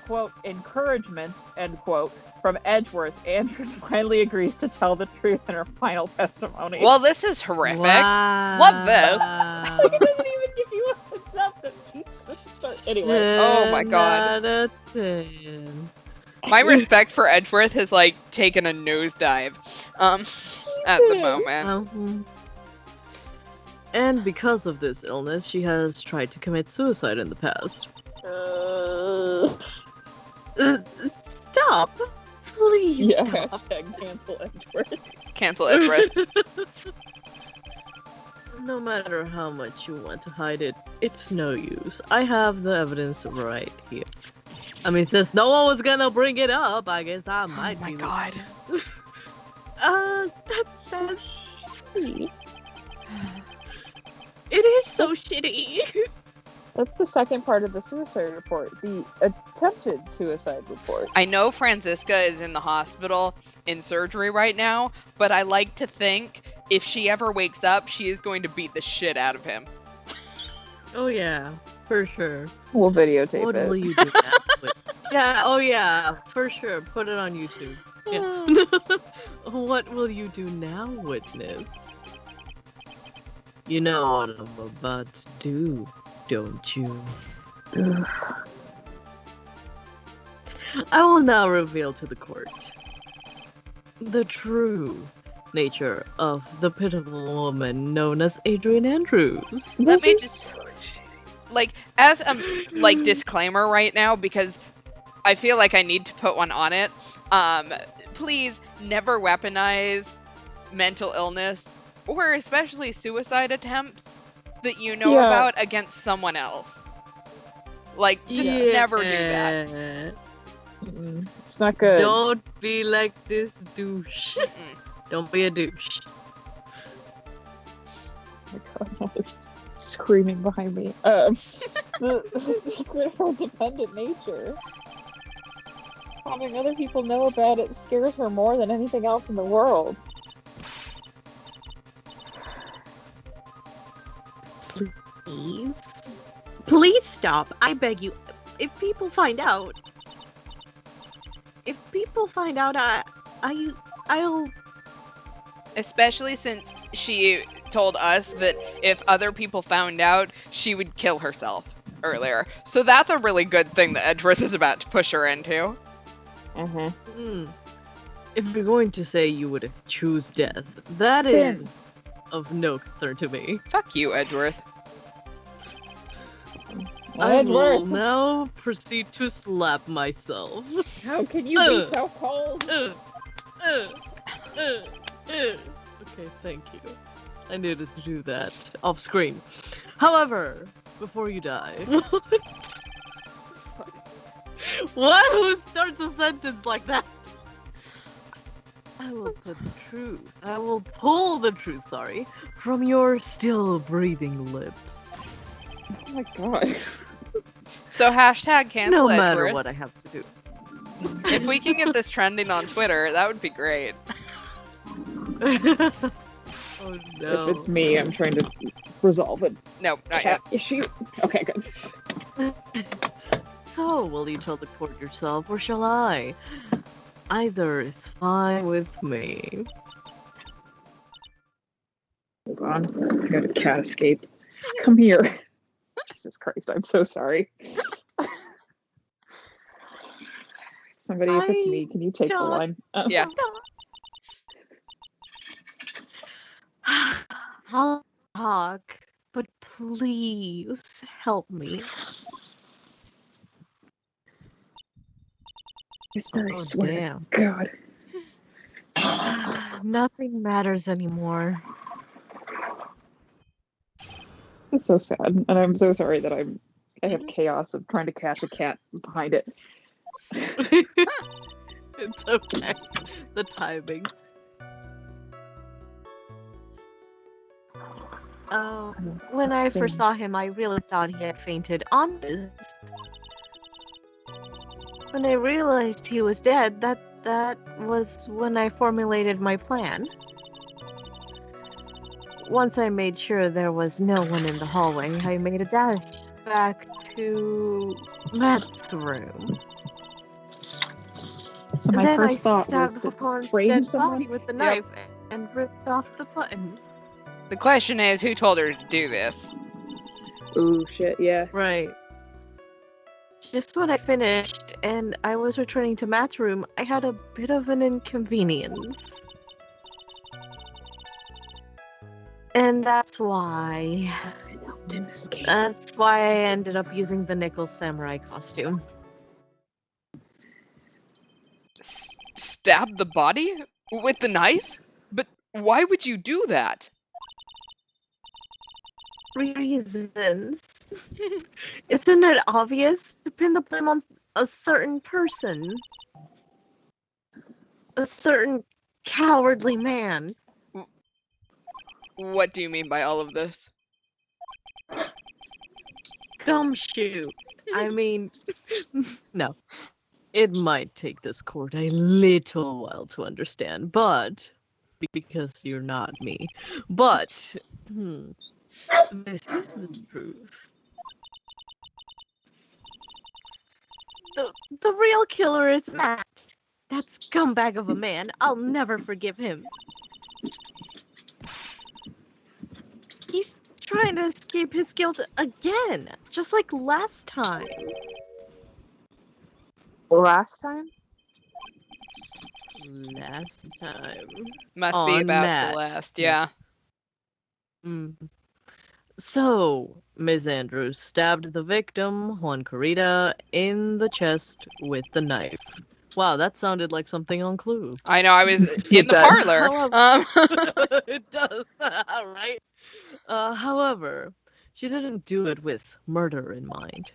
quote, encouragements, end quote, from Edgeworth, Andrews finally agrees to tell the truth in her final testimony. Well, this is horrific. Wow. Love this. It doesn't even give you a heads up that she's going to start. Anyway. Oh my God. 10 out of 10. My respect for Edgeworth has, like, taken a nosedive at the moment. And because of this illness, she has tried to commit suicide in the past. Stop! Please Yeah, stop. hashtag cancel Edgeworth. Cancel Edgeworth. No matter how much you want to hide it, it's no use. I have the evidence right here. I mean, since no one was gonna bring it up, I guess I might Oh my be the- God. That's so shitty. It is so shitty. That's the second part of the suicide report, the attempted suicide report. I know Franziska is in the hospital in surgery right now, but I like to think if she ever wakes up, she is going to beat the shit out of him. Oh yeah, for sure. We'll videotape What it. will you do now? Yeah, oh yeah, for sure. Put it on YouTube. Yeah. What will you do now, witness? You know what I'm about to do, don't you? I will now reveal to the court the true nature of the pitiful woman known as Adrian Andrews. Let me is just- so shitty. Like, as a disclaimer right now, because I feel like I need to put one on it. Please never weaponize mental illness or especially suicide attempts that you know Yeah. about against someone else. Like, just never do that. It's not good. Don't be like this douche. Mm-mm. Don't be a douche. Oh my god, now there's screaming behind me. The secret of her dependent nature. Having other people know about it scares her more than anything else in the world. Please? Please stop. I beg you. If people find out, I'll... Especially since she told us that if other people found out, she would kill herself earlier. So that's a really good thing that Edgeworth is about to push her into. If you're going to say you would choose death, that Then- is of no concern to me. Fuck you, Edgeworth. I will Edgeworth, now proceed to slap myself. how can you be so cold? Okay, thank you. I needed to do that off screen. However, before you die... What? Who starts a sentence like that? I will pull the truth, sorry, from your still breathing lips. Oh my god. So hashtag cancel No matter Edgeworth. what I have to do. If we can get this trending on Twitter, that would be great. Oh no. If it's me, I'm trying to resolve a No, not yet. cat issue. Okay, good. So, will you tell the court yourself, or shall I? Either is fine with me. Hold on. I got a cat escape. Come here. Jesus Christ, I'm so sorry. Somebody, if it's me, can you take the don't- line? Yeah. I'll talk, but please help me. I Oh, swear. damn. God. Nothing matters anymore. That's so sad, and I'm so sorry that I have chaos of trying to catch a cat behind it. It's okay. The timing. Oh, when I first saw him, I really thought he had fainted honest. When I realized he was dead, that was when I formulated my plan. Once I made sure there was no one in the hallway, I made a dash back to Matt's room. So my Then first thought was stabbed to Papon's frame dead someone. body with the knife and ripped off the button. The question is, who told her to do this? Ooh, shit, yeah. Right. Just when I finished and I was returning to Matt's room, I had a bit of an inconvenience. And that's why I ended up using the nickel samurai costume. Stab the body? With the knife? But why would you do that? Reasons. Isn't it obvious to pin the blame on a certain person? A certain cowardly man. What do you mean by all of this? Gumshoe. I mean, no. It might take this court a little while to understand, but because you're not me. But this is the truth. The real killer is Matt. That scumbag of a man. I'll never forgive him. He's trying to escape his guilt again, just like last time. Last time? Last time. Must be On about Matt. Celeste, yeah. So, Ms. Andrews stabbed the victim, Juan Carita, in the chest with the knife. Wow, that sounded like something on Clue. I know, I was in the parlor. It does, right? However, she didn't do it with murder in mind.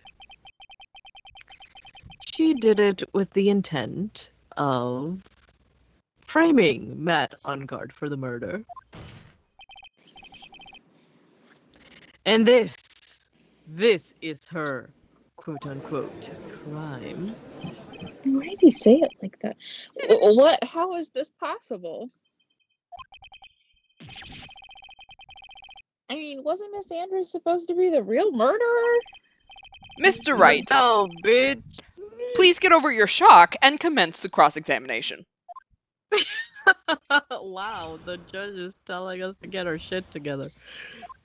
She did it with the intent of framing Matt on guard for the murder. And this is her quote-unquote crime. Why did he say it like that? What? How is this possible? I mean, wasn't Miss Andrews supposed to be the real murderer? Mr. Wright, Oh, bitch. please get over your shock and commence the cross-examination. Wow, the judge is telling us to get our shit together.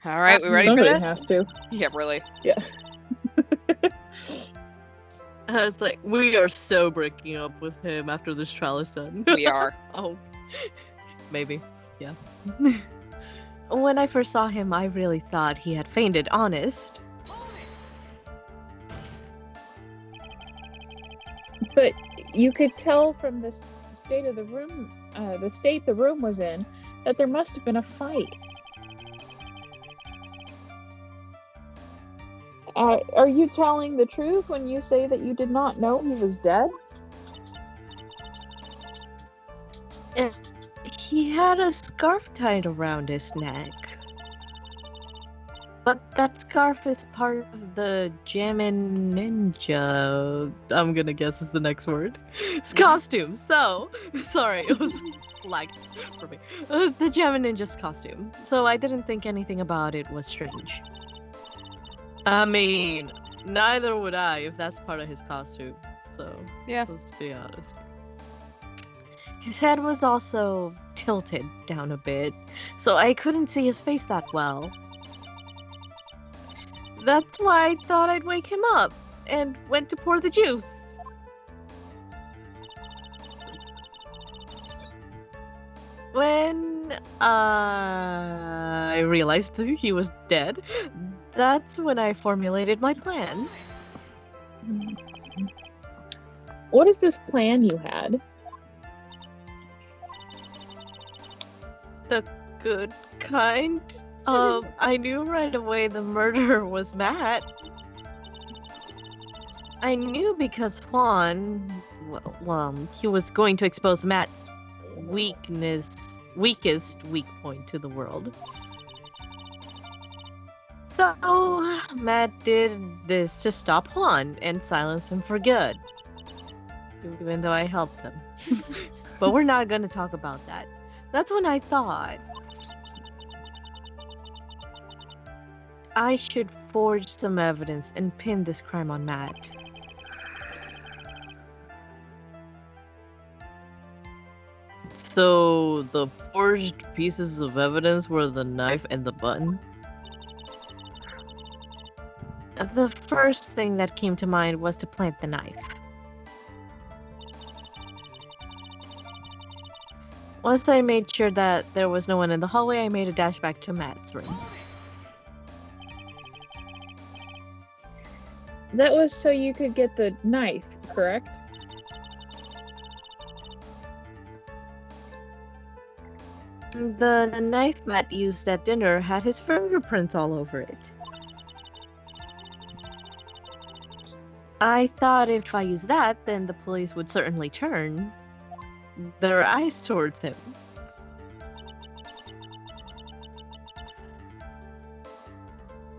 All right, we ready for Somebody this? has to. Yeah, really. Yeah. I was like, we are so breaking up with him after this trial is done. We are. Oh, maybe. Yeah. When I first saw him, I really thought he had fainted honest. But you could tell from the state of the room, the state the room was in, that there must have been a fight. Are you telling the truth when you say that you did not know he was dead? He had a scarf tied around his neck. But that scarf is part of the Jammin Ninja, I'm gonna guess is the next word, it's costume. So, sorry, it was like for me. The Jammin Ninja's costume. So I didn't think anything about it was strange. I mean, neither would I if that's part of his costume. So, Yeah. let's be honest. His head was also tilted down a bit, so I couldn't see his face that well. That's why I thought I'd wake him up and went to pour the juice. When I realized he was dead, that's when I formulated my plan. What is this plan you had? The good kind. I knew right away the murderer was Matt. I knew because Juan, well, he was going to expose Matt's weakest weak point to the world. So, Matt did this to stop Juan and silence him for good. Even though I helped him. But we're not going to talk about that. That's when I thought I should forge some evidence and pin this crime on Matt. So, the forged pieces of evidence were the knife and the button? The first thing that came to mind was to plant the knife. Once I made sure that there was no one in the hallway, I made a dash back to Matt's room. That was so you could get the knife, correct? The knife Matt used at dinner had his fingerprints all over it. I thought if I used that, then the police would certainly turn their eyes towards him.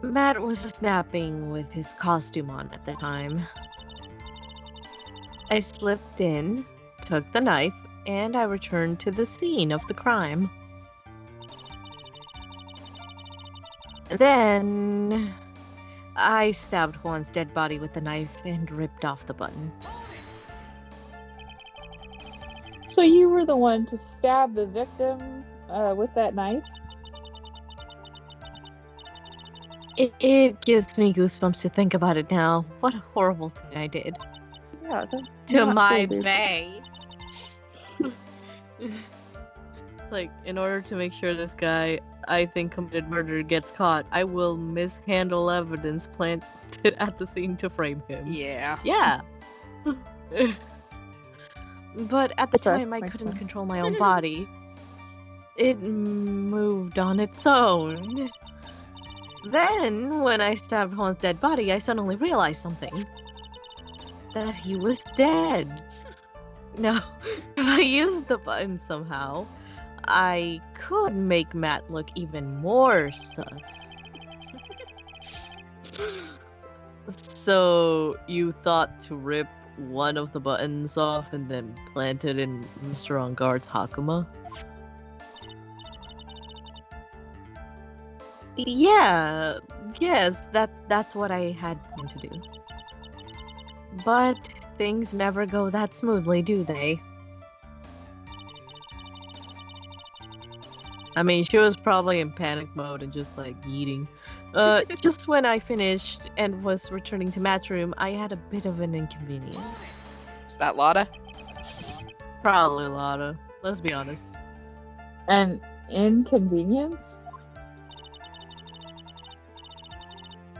Matt was snapping with his costume on at the time. I slipped in, took the knife, and I returned to the scene of the crime. Then I stabbed Juan's dead body with the knife and ripped off the button. So you were the one to stab the victim with that knife? It gives me goosebumps to think about it now. What a horrible thing I did. Yeah. To my bae. Like, in order to make sure this guy I think committed murder gets caught, I will mishandle evidence planted at the scene to frame him. Yeah. Yeah. But at the time, I couldn't control my own body. It moved on its own. Then, when I stabbed Juan's dead body, I suddenly realized something. That he was dead. Now, if I used the button somehow, I could make Matt look even more sus. So, you thought to rip one of the buttons off and then plant it in Mr. Engarde's Hakama? Yeah, yes, that's what I had planned to do. But things never go that smoothly, do they? I mean, she was probably in panic mode and just like eating. Just when I finished and was returning to Matt's room, I had a bit of an inconvenience. Is that Lotta? Probably Lotta. Let's be honest. An inconvenience?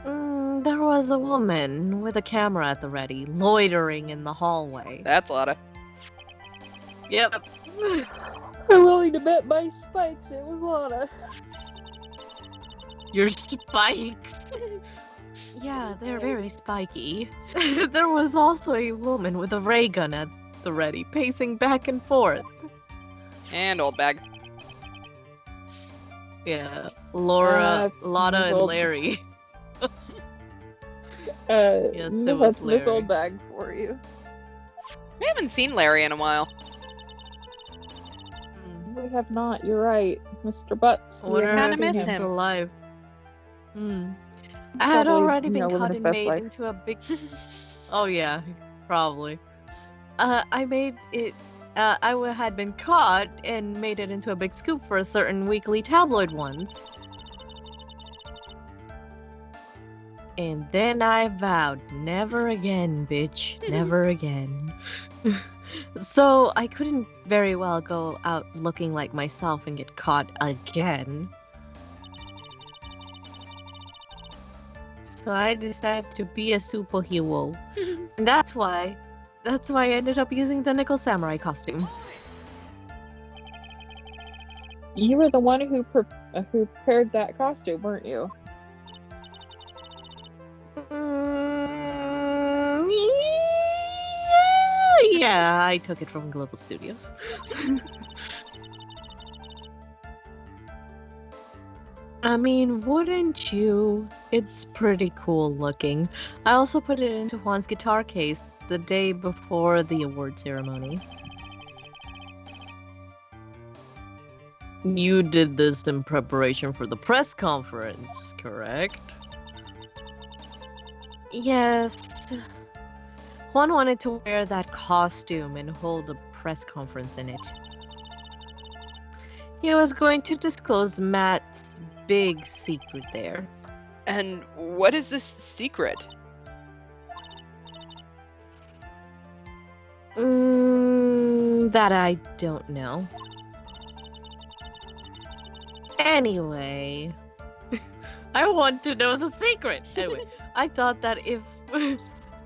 There was a woman with a camera at the ready, loitering in the hallway. That's Lotta. Yep. I'm willing to bet my spikes it was Lotta. Your spikes? Yeah, they're very spiky. There was also a woman with a ray gun at the ready, pacing back and forth. And old bag. Yeah, Laura, That's Lotta, Miss and Old- Larry. Yes, it no, was that's this Larry. old bag for you. We haven't seen Larry in a while. We have not. You're right, Mr. Butts. What kinda haven't seen miss him. him. Still alive. I had Probably, already been living caught his and best made life. into a big. Oh yeah, probably. I made it. Had been caught and made it into a big scoop for a certain weekly tabloid once. And then I vowed, never again, bitch, never again. So I couldn't very well go out looking like myself and get caught again. So I decided to be a superhero. And that's why I ended up using the Nickel Samurai costume. You were the one who prepared that costume, weren't you? Yeah, I took it from Global Studios. I mean, wouldn't you? It's pretty cool looking. I also put it into Juan's guitar case the day before the award ceremony. You did this in preparation for the press conference, correct? Yes. Juan wanted to wear that costume and hold a press conference in it. He was going to disclose Matt's big secret there. And what is this secret? That I don't know. Anyway, I want to know the secret. Anyway, I thought that if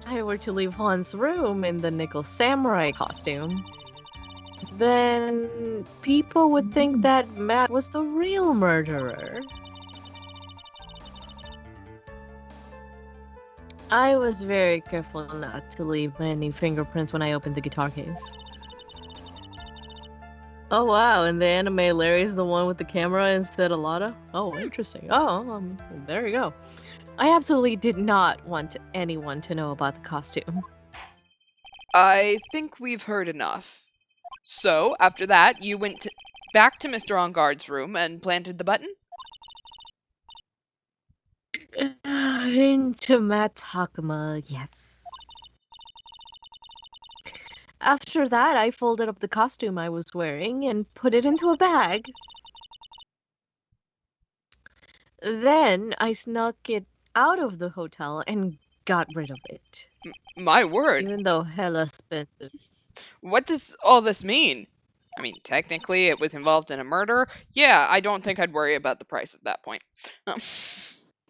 I were to leave Juan's room in the Nickel Samurai costume, then people would think that Matt was the real murderer. I was very careful not to leave any fingerprints when I opened the guitar case. Oh wow, and the anime Larry is the one with the camera instead of Lotta? Oh, interesting. Oh, there you go. I absolutely did not want anyone to know about the costume. I think we've heard enough. So, after that, you went back to Mr. Engarde's room and planted the button? Into Matt's Hakama, yes. After that, I folded up the costume I was wearing and put it into a bag. Then I snuck it out of the hotel and got rid of it. My word. Even though hella spent it. What does all this mean? I mean, technically, it was involved in a murder. Yeah, I don't think I'd worry about the price at that point.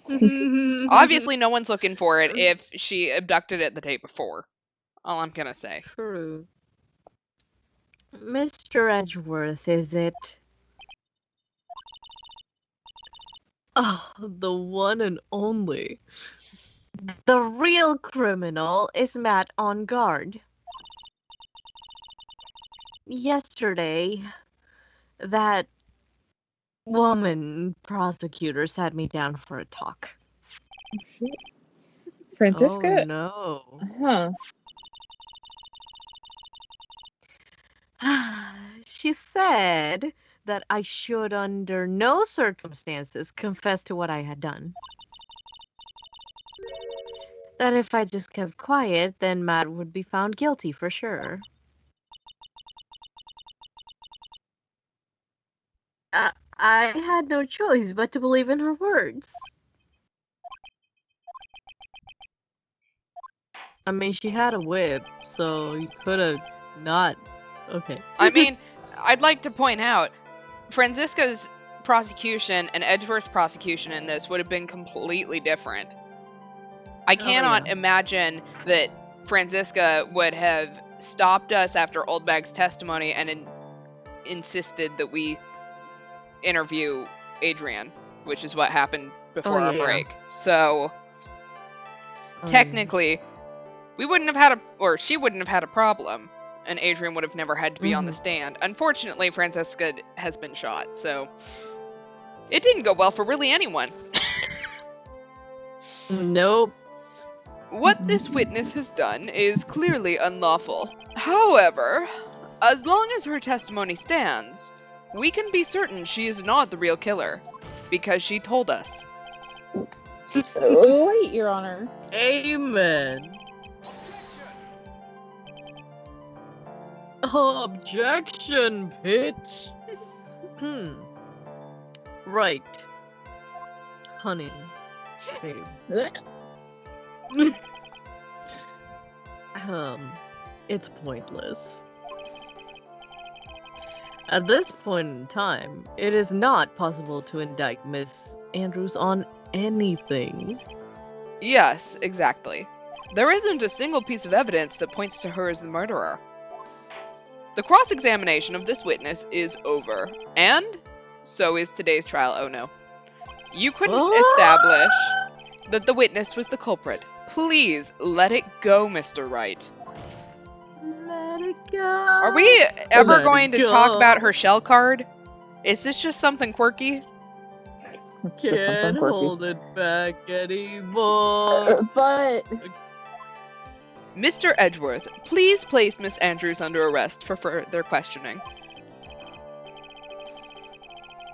Obviously, no one's looking for it if she abducted it the day before. All I'm gonna say. True. Mr. Edgeworth, is it? Oh, the one and only. The real criminal is Matt Engarde. Yesterday, that woman prosecutor sat me down for a talk. Francisca? Oh no. Huh. She said that I should under no circumstances confess to what I had done. That if I just kept quiet, then Matt would be found guilty for sure. I had no choice but to believe in her words. I mean, she had a whip, so you could have not. Okay. I mean, I'd like to point out, Franziska's prosecution and Edgeworth's prosecution in this would have been completely different. I cannot imagine that Franziska would have stopped us after Oldbag's testimony and insisted that we interview Adrian, which is what happened before our break. So, technically, we wouldn't have had or she wouldn't have had a problem, and Adrian would have never had to be on the stand. Unfortunately, Franziska has been shot, so it didn't go well for really anyone. Nope. What this witness has done is clearly unlawful. However, as long as her testimony stands, we can be certain she is not the real killer, because she told us. Wait, Your Honor. Amen. Objection, Pitch. Right. Honey. Babe. It's pointless. At this point in time, it is not possible to indict Miss Andrews on anything. Yes, exactly. There isn't a single piece of evidence that points to her as the murderer. The cross-examination of this witness is over, and so is today's trial. Oh no. You couldn't establish that the witness was the culprit. Please let it go, Mr. Wright. Let it go. Are we ever Let it going to go. talk about her shell card? Is this just something quirky? It's just something Can't quirky. hold it back anymore. But Mr. Edgeworth, please place Miss Andrews under arrest for further questioning.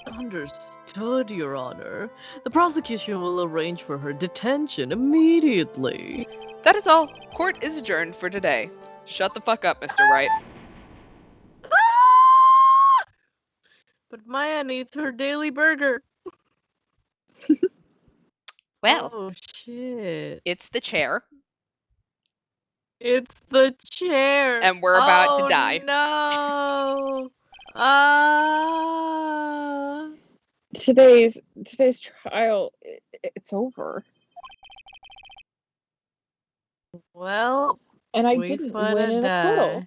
Understood, Your Honor. The prosecution will arrange for her detention immediately. That is all. Court is adjourned for today. Shut the fuck up, Mr. Wright. But Maya needs her daily burger. Well, Oh shit. it's the chair, It's the chair. and we're about to Oh, die. No. today's trial, it's over. Well, And I we didn't finna win an die. acquittal.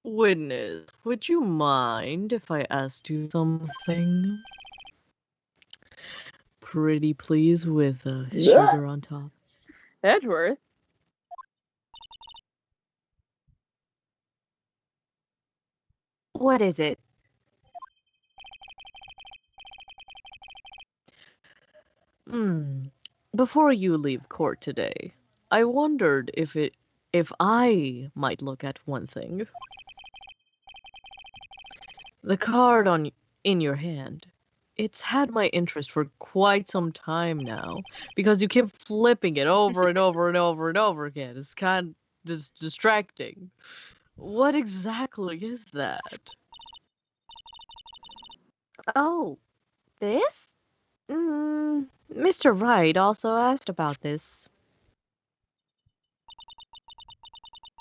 Witness, would you mind if I asked you something? Pretty please, with sugar on top. Edgeworth? What is it? Before you leave court today, I wondered if I might look at one thing. The card in your hand. It's had my interest for quite some time now, because you keep flipping it over and over and over and over again. It's kind of just distracting. What exactly is that? Oh, this? Mr. Wright also asked about this.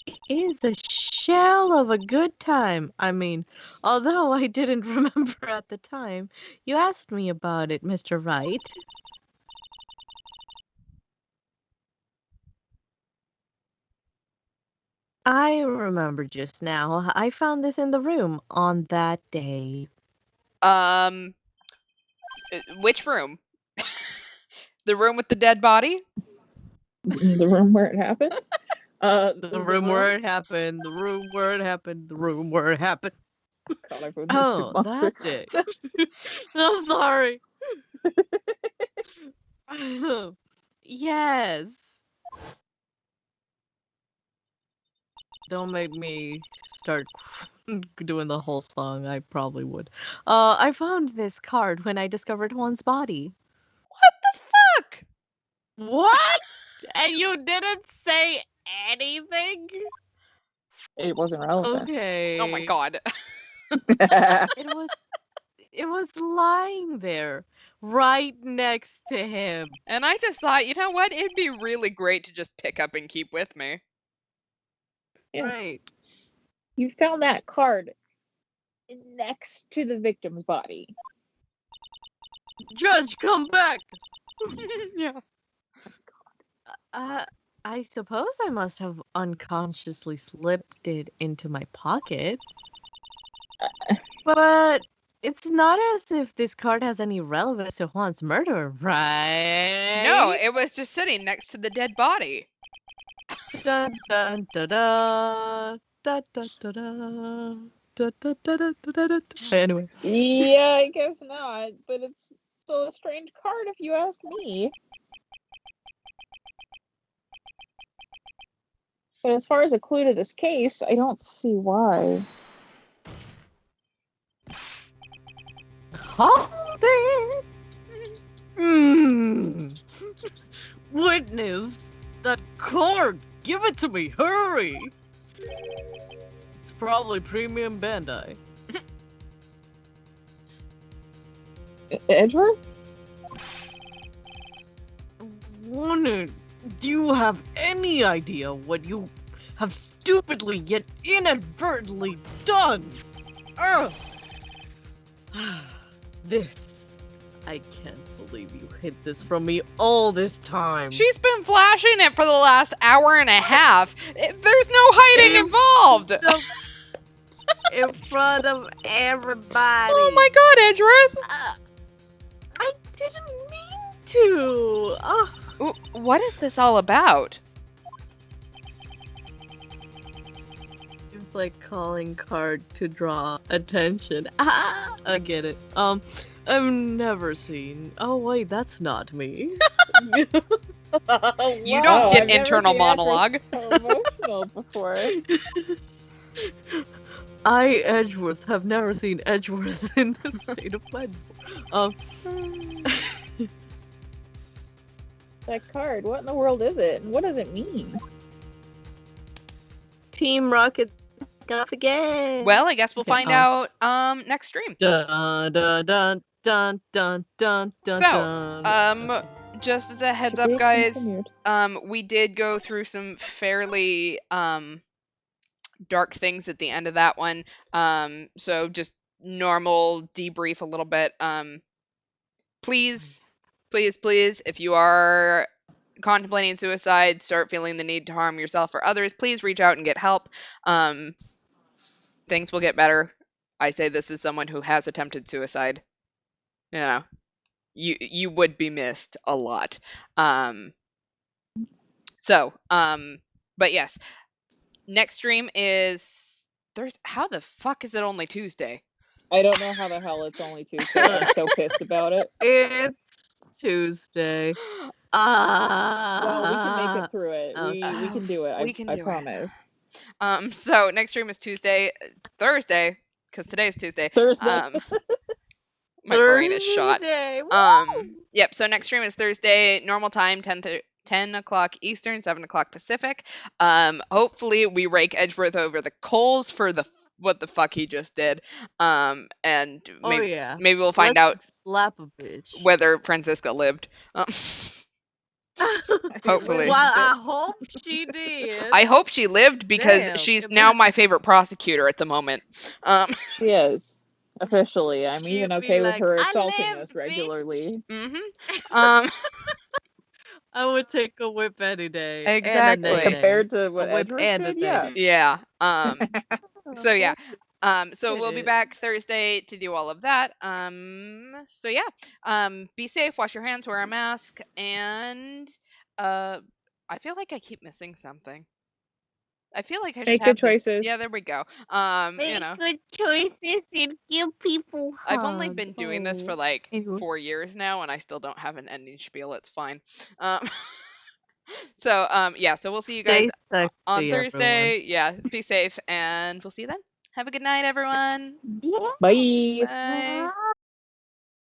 It is a shell of a good time. I mean, although I didn't remember at the time, you asked me about it, Mr. Wright. I remember just now. I found this in the room on that day. Which room? The room with the dead body? The room where it happened? The room where it happened. The room where it happened. The room where it happened. God, I've Oh, that day. I'm sorry. Yes. Don't make me start doing the whole song. I probably would. I found this card when I discovered one's body. What the fuck? What? And you didn't say anything? It wasn't relevant. Okay. Oh my god. It was lying there, right next to him. And I just thought, you know what? It'd be really great to just pick up and keep with me. Yeah. Right. You found that card next to the victim's body. Judge, come back. Yeah. I suppose I must have unconsciously slipped it into my pocket. But it's not as if this card has any relevance to Juan's murder, right? No, it was just sitting next to the dead body. Dun dun da da da da da da da da da da da da. Anyway. Yeah, I guess not, but it's still a strange card if you ask me. But as far as a clue to this case, I don't see why. Hold it! Witness! That card! Give it to me! Hurry! It's probably premium Bandai. Edgeworth? Wonder, do you have any idea what you have stupidly yet inadvertently done? Ugh. This I can't believe you hid this from me all this time. She's been flashing it for the last hour and a half. There's no hiding involved. In front of everybody. Oh my god, Edgeworth. I didn't mean to. What is this all about? Seems like calling card to draw attention. I get it. I've never seen. Oh wait, that's not me. You Wow, don't get I've never internal seen monologue. Edgeworth so emotional before. I, Edgeworth, have never seen Edgeworth in this state of mind. That card, what in the world is it? And what does it mean? Team Rocket off again. Well, I guess we'll Okay, find out next stream. Dun dun dun dun dun dun dun. So, dun. just as a heads To up, be guys, continued. we did go through some fairly dark things at the end of that one. So just normal debrief a little bit. Please, if you are contemplating suicide, start feeling the need to harm yourself or others, please reach out and get help. Things will get better. I say this as someone who has attempted suicide. You know, you would be missed a lot. But yes, next stream is Thursday. How the fuck is it only Tuesday? I don't know how the hell it's only Tuesday. I'm so pissed about it. It's Tuesday. Well, we can make it through it. We can do it. We can I do it. promise. So next stream is Thursday, because today's Tuesday. Thursday. My brain is shot. Thursday. Woo! Yep. So next stream is Thursday, normal time, 10 o'clock Eastern, 7 o'clock Pacific. Hopefully we rake Edgeworth over the coals for what the fuck he just did. And maybe we'll find out slap a bitch. whether Francisca lived. Hopefully. Well, I hope she did. I hope she lived because Damn, she's it now would- my favorite prosecutor at the moment. She is. Officially. I'm She'd even be okay with like, her "I assaulting lived, us bitch." regularly. I would take a whip any day. Exactly. And a nay-nay. Compared to what A whip Edgeworth and a did, yeah. nay-nay. Yeah. So yeah. So Did we'll be it. back Thursday to do all of that. So yeah. Be safe, wash your hands, wear a mask, and I feel like I keep missing something. I feel like I should Make have good choices. Yeah, there we go. Make You know, good choices and give people I've only hugs. been doing this for Oh. like Anyway. 4 years now, and I still don't have an ending spiel. It's fine. So yeah. So we'll see you guys Stay sexy, on Thursday. everyone. Yeah, be safe, and we'll see you then. Have a good night, everyone. Bye. Bye.